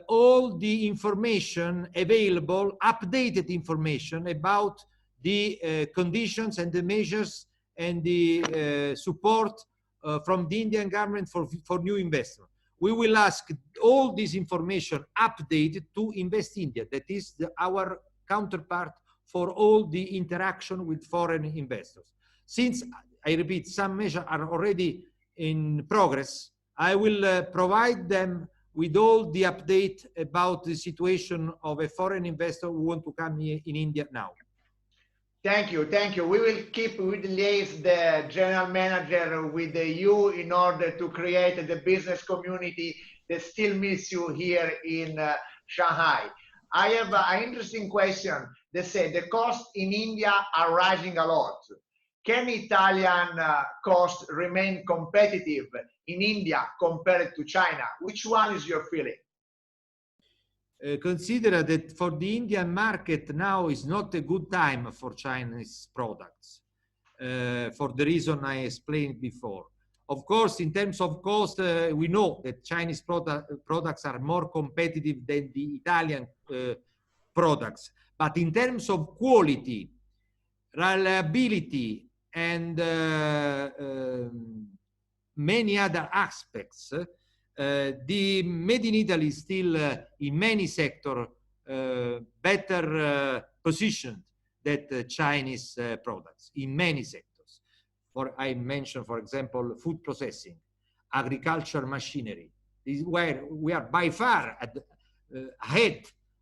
all the information available, updated information about the conditions and the measures and the support from the Indian government for new investment. We will ask all this information updated to Invest India. That is our counterpart for all the interaction with foreign investors. Since, I repeat, some measures are already in progress, I will provide them with all the update about the situation of a foreign investor who want to come here in India now. Thank you. We will keep with the general manager with you in order to create the business community that still miss you here in Shanghai. I have an interesting question. They say the costs in India are rising a lot. Can Italian costs remain competitive in India compared to China? Which one is your feeling? Consider that for the Indian market now is not a good time for Chinese products for the reason I explained before. Of course, in terms of cost, we know that Chinese products are more competitive than the Italian products. But in terms of quality, reliability, and many other aspects, the made in Italy is still in many sectors better positioned than Chinese products in many sectors. I mentioned, for example, food processing, agriculture machinery. This is where we are by far ahead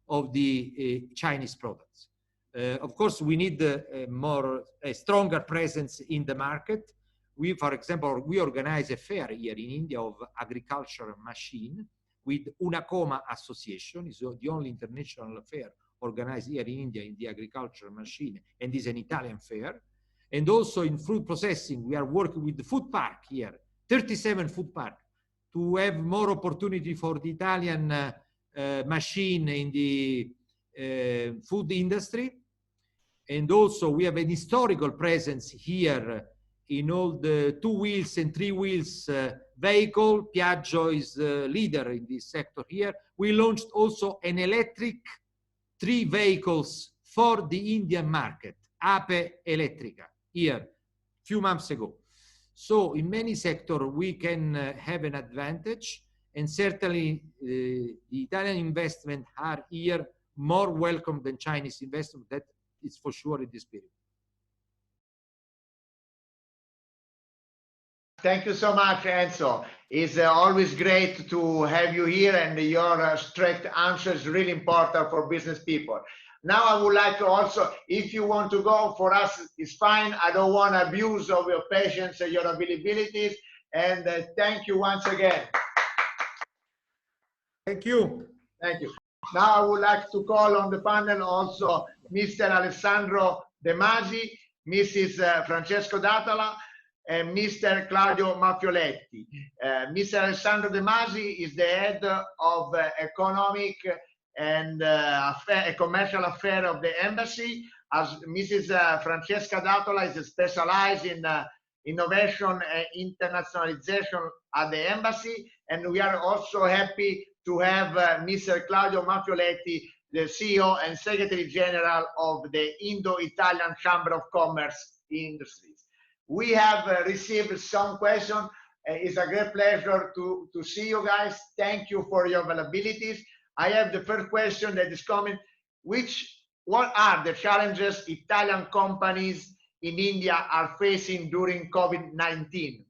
of the Chinese products. Of course, we need a stronger presence in the market. We, for example, we organize a fair here in India of agriculture machine with Unacoma Association. It's the only international fair organized here in India in the agriculture machine, and is an Italian fair. And also in food processing, we are working with the food park here, 37 food park, to have more opportunity for the Italian machine in the food industry. And also we have an historical presence here in all the 2 wheels and 3 wheels vehicle. Piaggio is the leader in this sector here. We launched also an electric 3 vehicles for the Indian market, Ape Elettrica, here, few months ago. So in many sectors we can have an advantage, and certainly the Italian investment are here more welcome than Chinese investment. That is for sure in this period. Thank you so much, Enzo. It's always great to have you here, and your straight answer is really important for business people. Now I would like to also, if you want to go, for us, it's fine. I don't want abuse of your patience and your abilities. And thank you once again. Thank you. Thank you. Now I would like to call on the panel also Mr. Alessandro De Masi, Mrs. Francesca Datola, and Mr. Claudio Maffioletti. Mr. Alessandro De Masi is the head of economic and commercial affairs of the embassy, as Mrs. Francesca Datola is specialized in innovation and internationalization at the embassy. And we are also happy to have Mr. Claudio Maffioletti, the CEO and Secretary General of the Indo-Italian Chamber of Commerce Industries. We have received some questions It's a great pleasure to see you guys. Thank you for your availabilities. I have the first question that is coming. What are the challenges Italian companies in India are facing during COVID-19?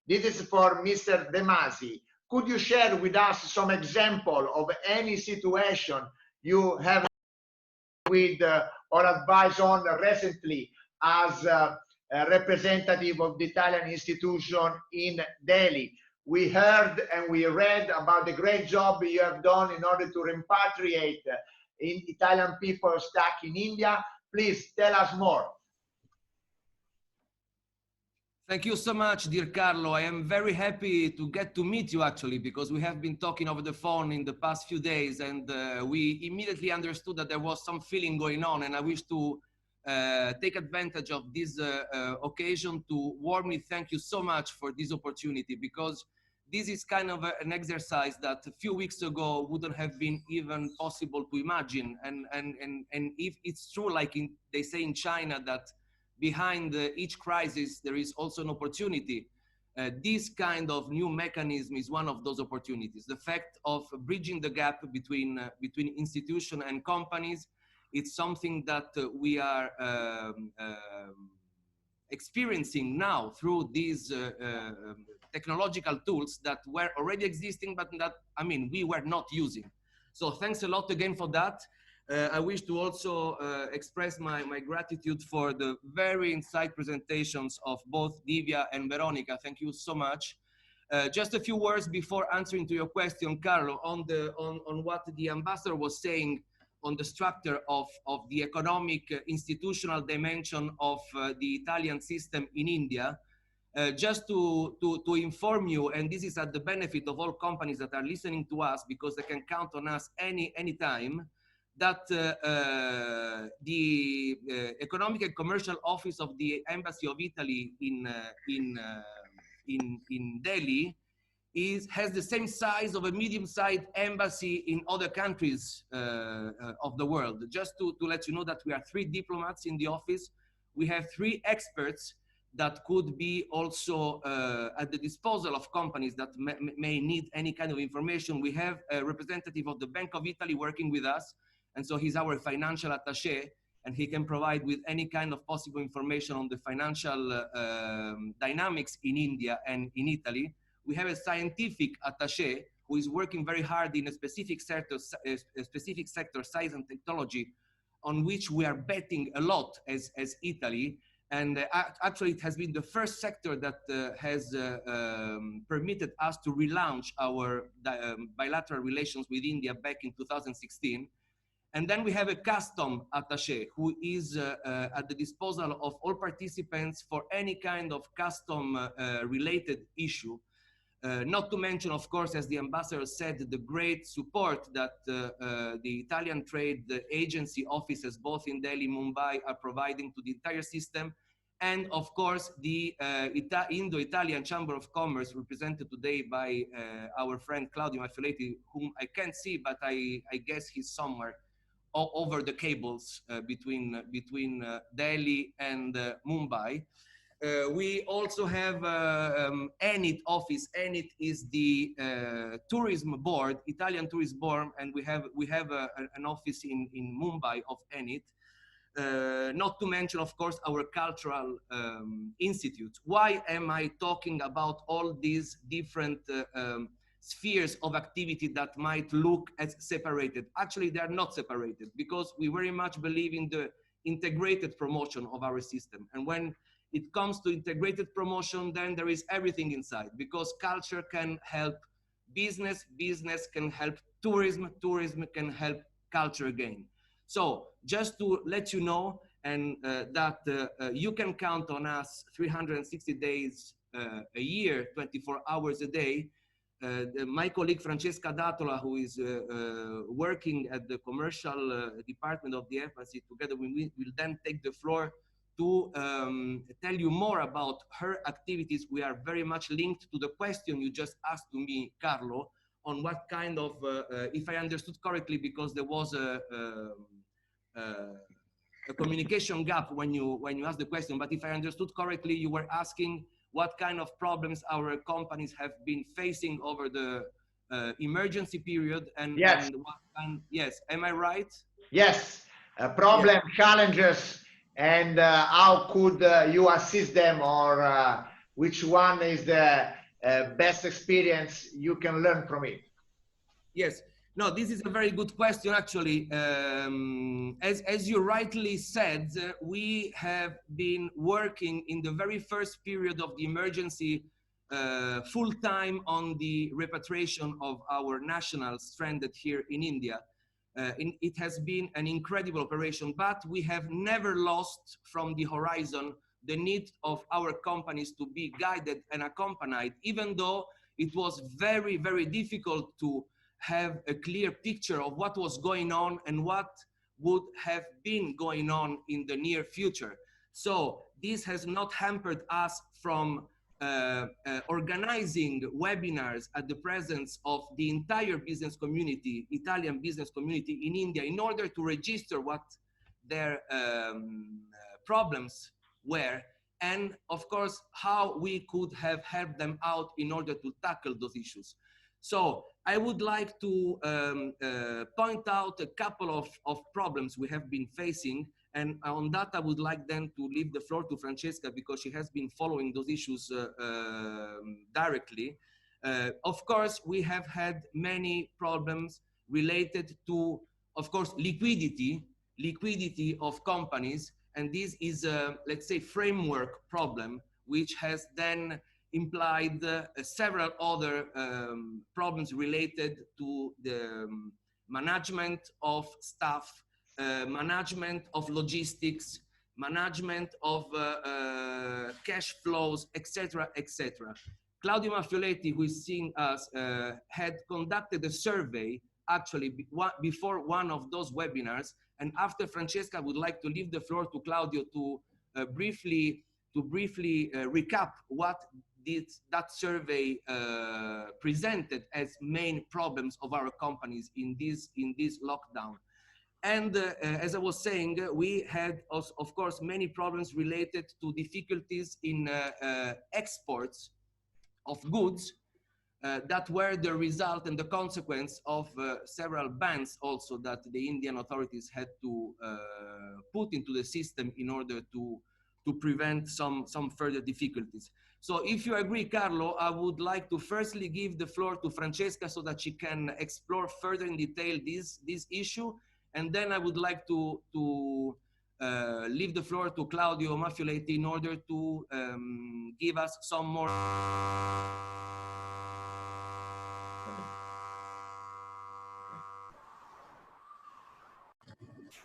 This is for Mr. De Masi. Could you share with us some example of any situation you have with or advised on recently as a representative of the Italian institution in Delhi? We heard and we read about the great job you have done in order to repatriate Italian people stuck in India. Please tell us more. Thank you so much, dear Carlo. I am very happy to get to meet you actually, because we have been talking over the phone in the past few days, and we immediately understood that there was some feeling going on, and I wish to take advantage of this occasion to warmly thank you so much for this opportunity, because this is kind of an exercise that a few weeks ago wouldn't have been even possible to imagine. And if it's true, like they say in China, that behind each crisis, there is also an opportunity. This kind of new mechanism is one of those opportunities. The fact of bridging the gap between institutions and companies, it's something that we are experiencing now through these technological tools that were already existing, but that, I mean, we were not using. So thanks a lot again for that. I wish to also express my gratitude for the very insightful presentations of both Divya and Veronica. Thank you so much. Just a few words before answering to your question, Carlo, on what the ambassador was saying on the structure of the economic institutional dimension of the Italian system in India. Just to inform you, and this is at the benefit of all companies that are listening to us, because they can count on us any time, that the Economic and Commercial Office of the Embassy of Italy in Delhi has the same size of a medium-sized embassy in other countries of the world. Just to let you know that we are 3 diplomats in the office. We have 3 experts that could be also at the disposal of companies that may need any kind of information. We have a representative of the Bank of Italy working with us, and so he's our financial attaché, and he can provide with any kind of possible information on the financial dynamics in India and in Italy. We have a scientific attaché who is working very hard in a specific sector, science and technology, on which we are betting a lot as Italy. And actually, it has been the first sector that has permitted us to relaunch our bilateral relations with India back in 2016. And then we have a custom attaché who is at the disposal of all participants for any kind of custom related issue. Not to mention, of course, as the ambassador said, the great support that the Italian trade agency offices, both in Delhi and Mumbai, are providing to the entire system. And of course, the Indo-Italian Chamber of Commerce, represented today by our friend Claudio Maffioletti, whom I can't see, but I guess he's somewhere over the cables between Delhi and Mumbai. We also have ENIT office. ENIT is the tourism board, Italian tourism board, and we have an office in Mumbai of ENIT. Not to mention, of course, our cultural institutes. Why am I talking about all these different spheres of activity that might look as separated? Actually, they are not separated, because we very much believe in the integrated promotion of our system. And when it comes to integrated promotion, then there is everything inside, because culture can help business, business can help tourism, tourism can help culture again. So just to let you know, and that you can count on us 360 days a year, 24 hours a day. My colleague Francesca Datola, who is working at the commercial department of the embassy, together with me, will then take the floor to tell you more about her activities. We are very much linked to the question you just asked to me, Carlo, on what kind of, if I understood correctly, because there was a communication gap when you asked the question, but if I understood correctly, you were asking what kind of problems our companies have been facing over the emergency period, and, yes. and what kind, yes, am I right? Yes, problem, Yes. challenges, and how could you assist them, or which one is the best experience you can learn from it? Yes. No, this is a very good question, actually. As you rightly said, we have been working in the very first period of the emergency full-time on the repatriation of our nationals stranded here in India. It has been an incredible operation, but we have never lost from the horizon the need of our companies to be guided and accompanied, even though it was very, very difficult to have a clear picture of what was going on and what would have been going on in the near future. So this has not hampered us from organizing webinars at the presence of the entire business community, Italian business community in India, in order to register what their problems were, and of course, how we could have helped them out in order to tackle those issues. So I would like to point out a couple of problems we have been facing, and on that I would like then to leave the floor to Francesca, because she has been following those issues directly. Of course, we have had many problems related to, of course, liquidity of companies, and this is a, let's say, framework problem, which has then implied several other problems related to the management of staff, management of logistics, management of cash flows, etc., etc. Claudio Maffioletti, who is seeing us, had conducted a survey actually before one of those webinars, and after Francesca, I would like to leave the floor to Claudio to briefly recap what that survey presented as main problems of our companies in this lockdown. And as I was saying, we had, of course, many problems related to difficulties in exports of goods that were the result and the consequence of several bans also that the Indian authorities had to put into the system in order to prevent some further difficulties. So if you agree, Carlo, I would like to firstly give the floor to Francesca so that she can explore further in detail this issue. And then I would like to leave the floor to Claudio Maffioletti in order to give us some more.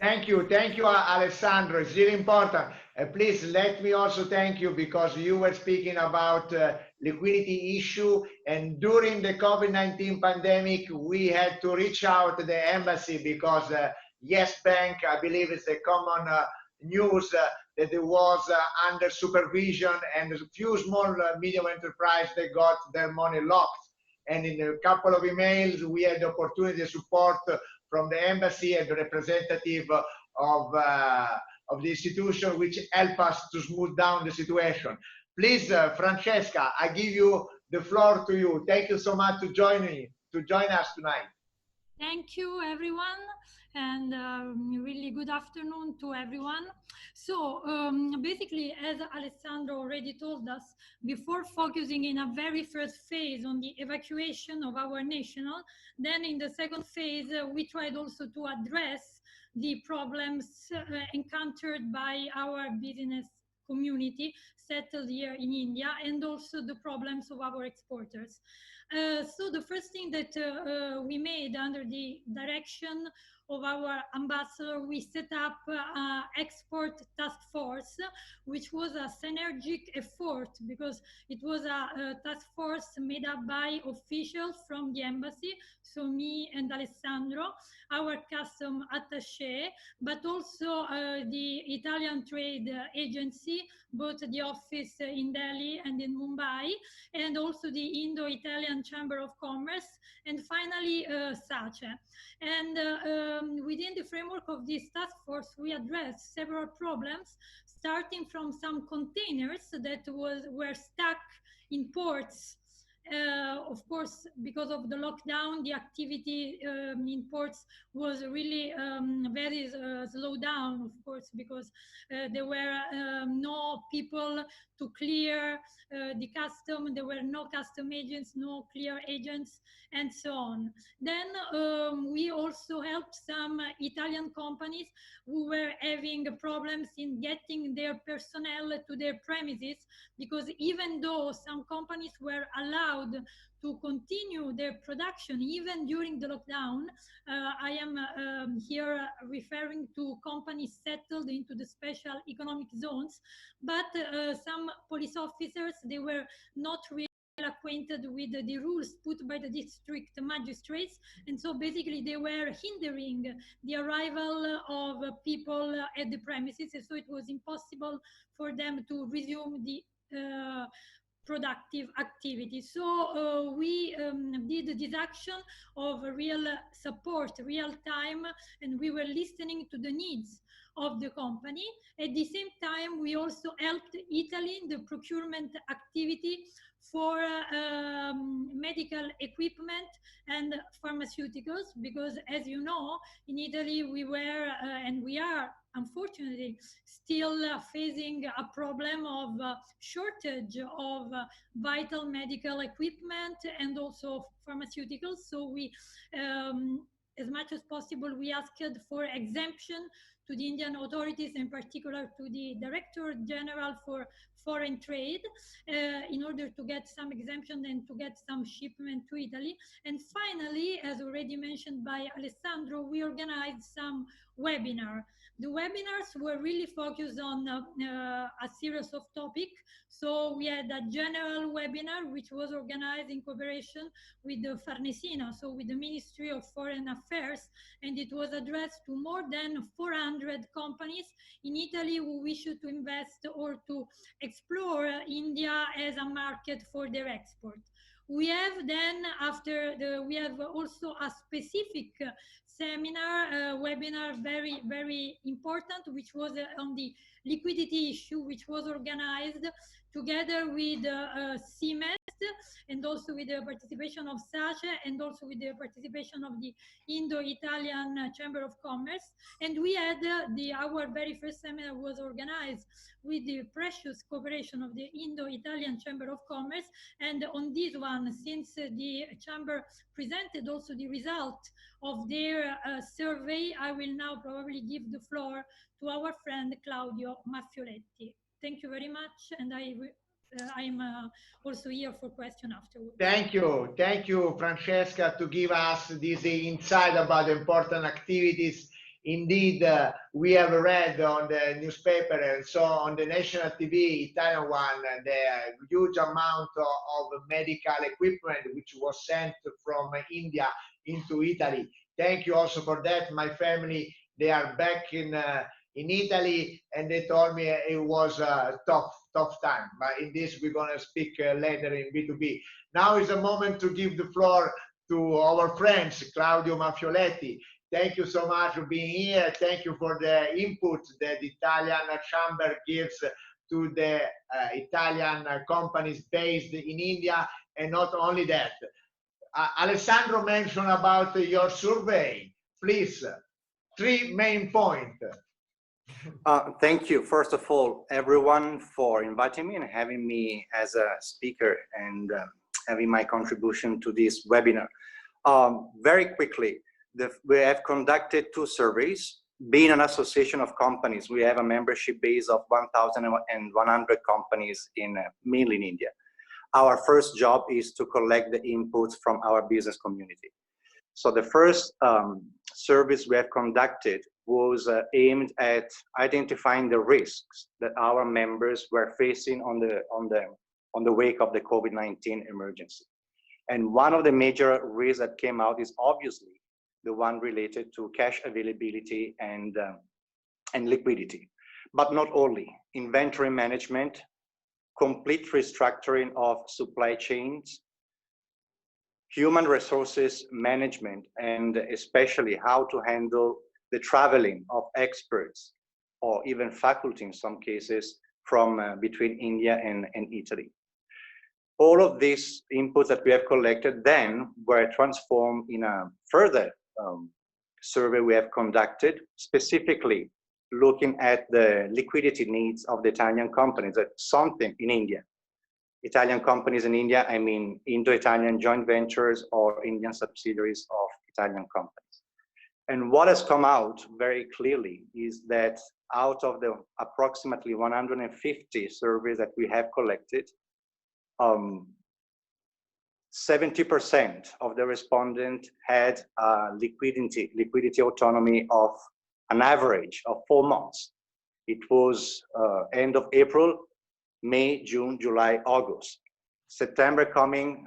Thank you, Alessandro. It's really important. Please let me also thank you, because you were speaking about liquidity issue, and during the COVID-19 pandemic, we had to reach out to the embassy because Yes Bank, I believe it's a common news that it was under supervision, and a few small medium enterprises, they got their money locked. And in a couple of emails, we had the opportunity to support from the embassy and the representative of the institution, which help us to smooth down the situation. Please, Francesca, I give you the floor to you. Thank you so much to join us tonight. Thank you, everyone, and really good afternoon to everyone. So basically, as Alessandro already told us, before focusing in a very first phase on the evacuation of our national, then in the second phase, we tried also to address the problems encountered by our business community settled here in India, and also the problems of our exporters. So the first thing that we made under the direction of our ambassador, we set up an export task force, which was a synergic effort, because it was a task force made up by officials from the embassy, so me and Alessandro, our custom attaché, but also the Italian trade agency, both the office in Delhi and in Mumbai, and also the Indo-Italian Chamber of Commerce, and finally IICCI. And within the framework of this task force, we addressed several problems, starting from some containers that were stuck in ports. Of course, because of the lockdown, the activity in ports was really very slowed down, of course, because there were no people to clear the custom, there were no custom agents, no clear agents, and so on. Then we also helped some Italian companies who were having problems in getting their personnel to their premises, because even though some companies were allowed to continue their production even during the lockdown, I am here referring to companies settled into the special economic zones, but some police officers, they were not really acquainted with the rules put by the district magistrates, and so basically they were hindering the arrival of people at the premises, and so it was impossible for them to resume the productive activity. So we did this action of real support, real time, and we were listening to the needs of the company. At the same time, we also helped Italy in the procurement activity for medical equipment and pharmaceuticals, because as you know, in Italy we were and we are unfortunately still facing a problem of shortage of vital medical equipment and also pharmaceuticals. So we, as much as possible, we asked for exemption to the Indian authorities, in particular to the Director General for Foreign Trade, in order to get some exemption and to get some shipment to Italy. And finally, as already mentioned by Alessandro, we organized some webinars. The webinars were really focused on a series of topics. So we had a general webinar, which was organized in cooperation with the Farnesina, so with the Ministry of Foreign Affairs, and it was addressed to more than 400 companies in Italy who wish to invest or to explore India as a market for their export. We have then, we have also a specific seminar, webinar, very, very important, which was on the liquidity issue, which was organized together with CMES and also with the participation of IICCI and also with the participation of the Indo-Italian Chamber of Commerce. And we had our very first seminar was organized with the precious cooperation of the Indo-Italian Chamber of Commerce. And on this one, since the Chamber presented also the result of their survey, I will now probably give the floor to our friend Claudio Maffioletti. Thank you very much, and I'm also here for question afterwards. Thank you, Francesca, to give us this insight about important activities. Indeed, we have read on the newspaper and so on the national TV, Italian one, the huge amount of medical equipment which was sent from India into Italy. Thank you also for that. My family, they are back in Italy, and they told me it was a tough time. But in this, we're going to speak later in B2B. Now is the moment to give the floor to our friends, Claudio Maffioletti. Thank you so much for being here. Thank you for the input that the Italian Chamber gives to the Italian companies based in India. And not only that, Alessandro mentioned about your survey. Please, 3 main points. Thank you, first of all, everyone, for inviting me and having me as a speaker and having my contribution to this webinar. Very quickly, we have conducted 2 surveys. Being an association of companies, we have a membership base of 1,100 companies mainly in India. Our first job is to collect the inputs from our business community. So the first service we have conducted was aimed at identifying the risks that our members were facing on the wake of the COVID-19 emergency. And one of the major risks that came out is obviously the one related to cash availability and liquidity, but not only. Inventory management, complete restructuring of supply chains, human resources management, and especially how to handle the traveling of experts or even faculty in some cases from between India and Italy. All of these inputs that we have collected then were transformed in a further survey we have conducted, specifically looking at the liquidity needs of the Italian companies. That's something in India. Italian companies in India, I mean Indo-Italian joint ventures or Indian subsidiaries of Italian companies. And what has come out very clearly is that out of the approximately 150 surveys that we have collected, 70% of the respondents had liquidity autonomy of an average of 4 months. It was end of April, May, June, July, August. September coming,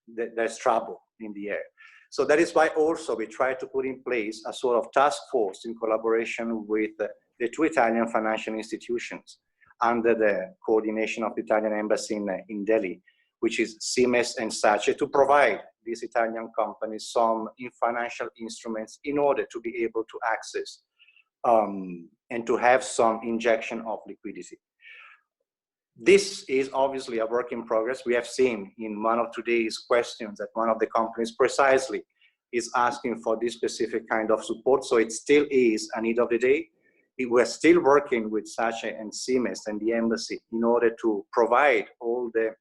there's trouble in the air. So that is why also we try to put in place a sort of task force in collaboration with the 2 Italian financial institutions under the coordination of the Italian embassy in Delhi, which is CIMES and SACE, to provide these Italian companies some financial instruments in order to be able to access and to have some injection of liquidity. This is obviously a work in progress. We have seen in one of today's questions that one of the companies precisely is asking for this specific kind of support. So it still is a need of the day. We're still working with SACE and CIMES and the embassy in order to provide all the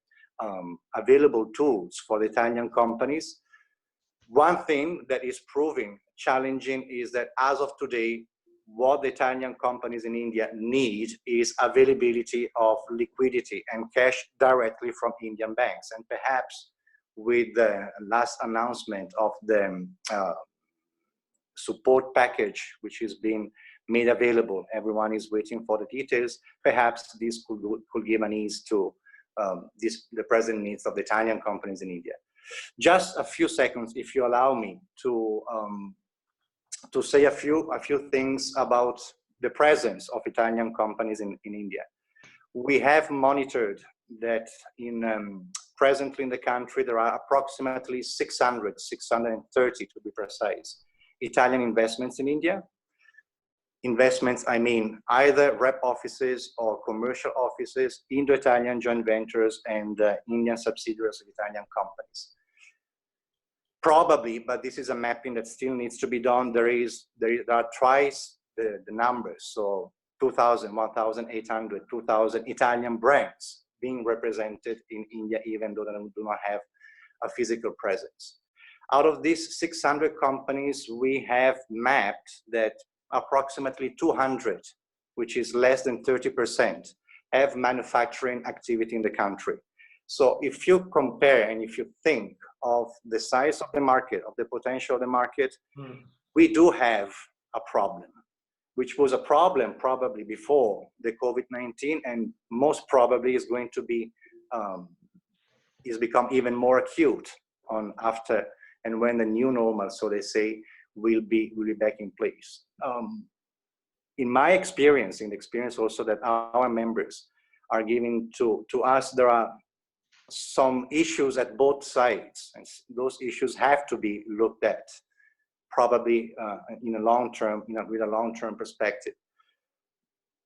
available tools for the Italian companies. One thing that is proving challenging is that as of today, what the Italian companies in India need is availability of liquidity and cash directly from Indian banks. And perhaps with the last announcement of the support package, which is being made available, everyone is waiting for the details. Perhaps this could give an ease to the present needs of the Italian companies in India. Just a few seconds, if you allow me, to say a few things about the presence of Italian companies in India. We have monitored that presently in the country, there are approximately 630 to be precise, Italian investments in India. Investments, I mean, either rep offices or commercial offices, Indo-Italian joint ventures and Indian subsidiaries of Italian companies. Probably, but this is a mapping that still needs to be done. There are twice the numbers, so 2,000, 1,800, 2,000 Italian brands being represented in India, even though they do not have a physical presence. Out of these 600 companies, we have mapped that approximately 200, which is less than 30%, have manufacturing activity in the country. So if you compare and if you think of the size of the market, of the potential of the market, we do have a problem, which was a problem probably before the COVID-19 and most probably is going to be, is become even more acute on after and when the new normal, so they say, will be back in place. In my experience, in the experience also that our members are giving to us, there are some issues at both sides, and those issues have to be looked at, probably in a long term, with a long-term perspective.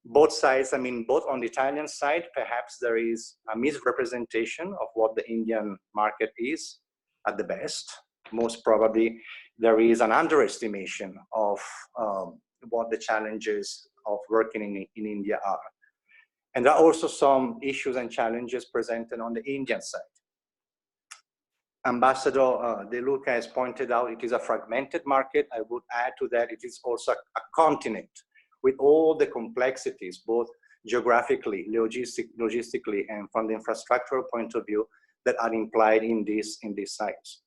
Both sides, I mean, both on the Italian side, perhaps there is a misrepresentation of what the Indian market is at the best. Most probably, there is an underestimation of what the challenges of working in India are. And there are also some issues and challenges presented on the Indian side. Ambassador De Luca has pointed out it is a fragmented market. I would add to that, it is also a continent with all the complexities, both geographically, logistically, and from the infrastructural point of view that are implied in these sites.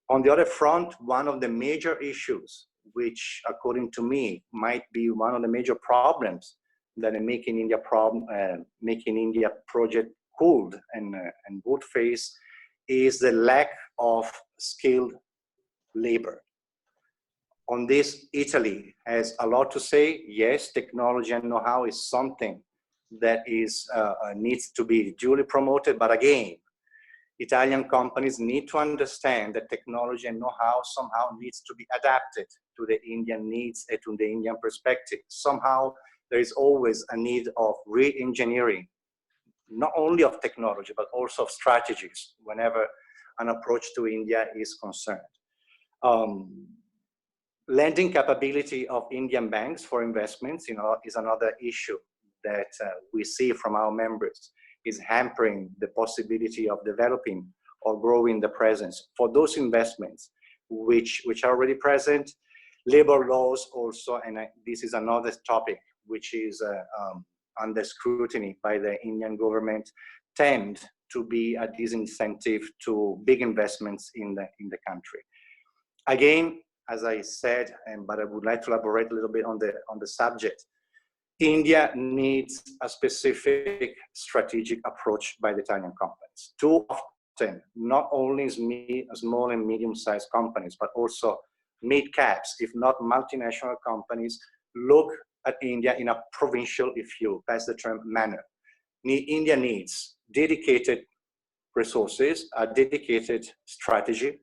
On the other front, one of the major issues, which according to me might be one of the major problems that a Make in India project could and would face, is the lack of skilled labor. On this, Italy has a lot to say. Yes, technology and know-how is something that is needs to be duly promoted. But again, Italian companies need to understand that technology and know-how somehow needs to be adapted to the Indian needs and to the Indian perspective. Somehow there is always a need of re-engineering, not only of technology, but also of strategies whenever an approach to India is concerned. Lending capability of Indian banks for investments, is another issue that we see from our members, is hampering the possibility of developing or growing the presence for those investments which are already present. Labor laws also, and this is another topic which is under scrutiny by the Indian government, tend to be a disincentive to big investments in the country. Again, as I said, but I would like to elaborate a little bit on the subject. India needs a specific strategic approach by the Italian companies. Too often, not only small and medium-sized companies, but also mid-caps, if not multinational companies, look at India in a provincial, if you pass the term, manner. India needs dedicated resources, a dedicated strategy.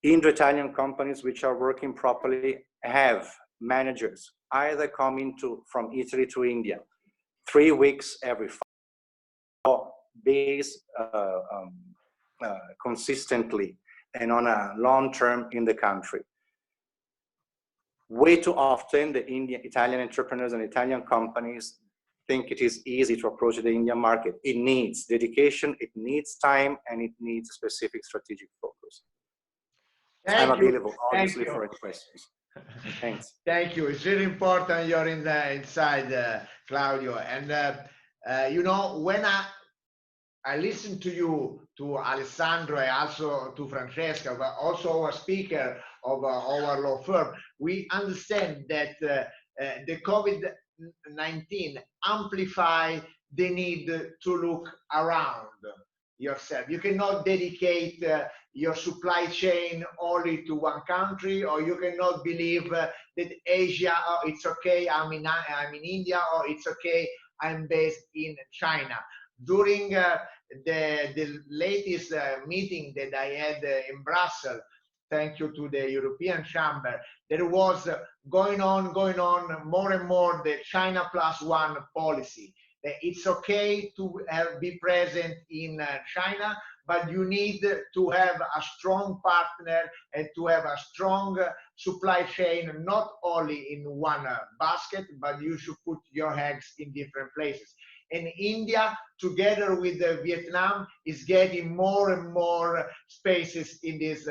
Indo-Italian companies which are working properly have managers either coming from Italy to India 3 weeks every 5 or based consistently and on a long term in the country. Way too often the Italian entrepreneurs and Italian companies think it is easy to approach the Indian market. It needs dedication, it needs time, and it needs specific strategic focus. I'm available, obviously, for any questions. Thanks. Thank you. It's really important you're inside, Claudio. And, when I listen to you, to Alessandro, and also to Francesca, but also our speaker of our law firm, we understand that the COVID-19 amplify the need to look around yourself. You cannot dedicate your supply chain only to one country, or you cannot believe that Asia, oh, it's okay, I'm in India, or it's okay, I'm based in China. During the latest meeting that I had in Brussels, thank you to the European Chamber, there was going on more and more the China +1 policy. It's okay to be present in China, but you need to have a strong partner and to have a strong supply chain, not only in one basket, but you should put your eggs in different places. And India, together with Vietnam, is getting more and more spaces in this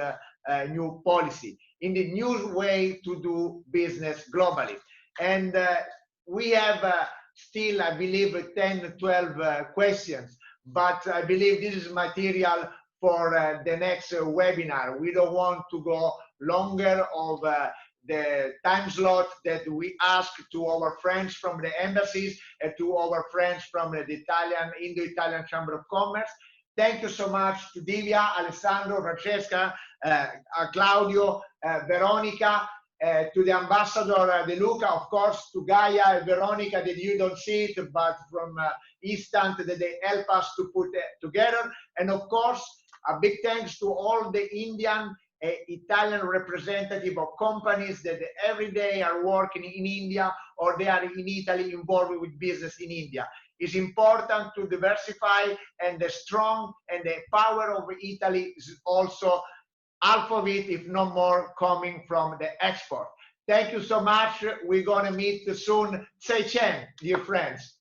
new policy, in the new way to do business globally. And we have still, I believe, 10, 12 questions, but I believe this is material for the next webinar. We don't want to go longer of the time slot that we ask to our friends from the embassies and to our friends from the Indo-Italian Chamber of Commerce. Thank you so much to Divya, Alessandro, Francesca, Claudio, Veronica, to the Ambassador De Luca, of course, to Gaia and Veronica, that you don't see it, but from instant that they help us to put it together. And of course, a big thanks to all the Indian Italian representative of companies that every day are working in India, or they are in Italy involved with business in India. It's important to diversify, and the strong and the power of Italy is also half of it, if not more, coming from the export. Thank you so much. We're going to meet soon. Sei Chen, dear friends.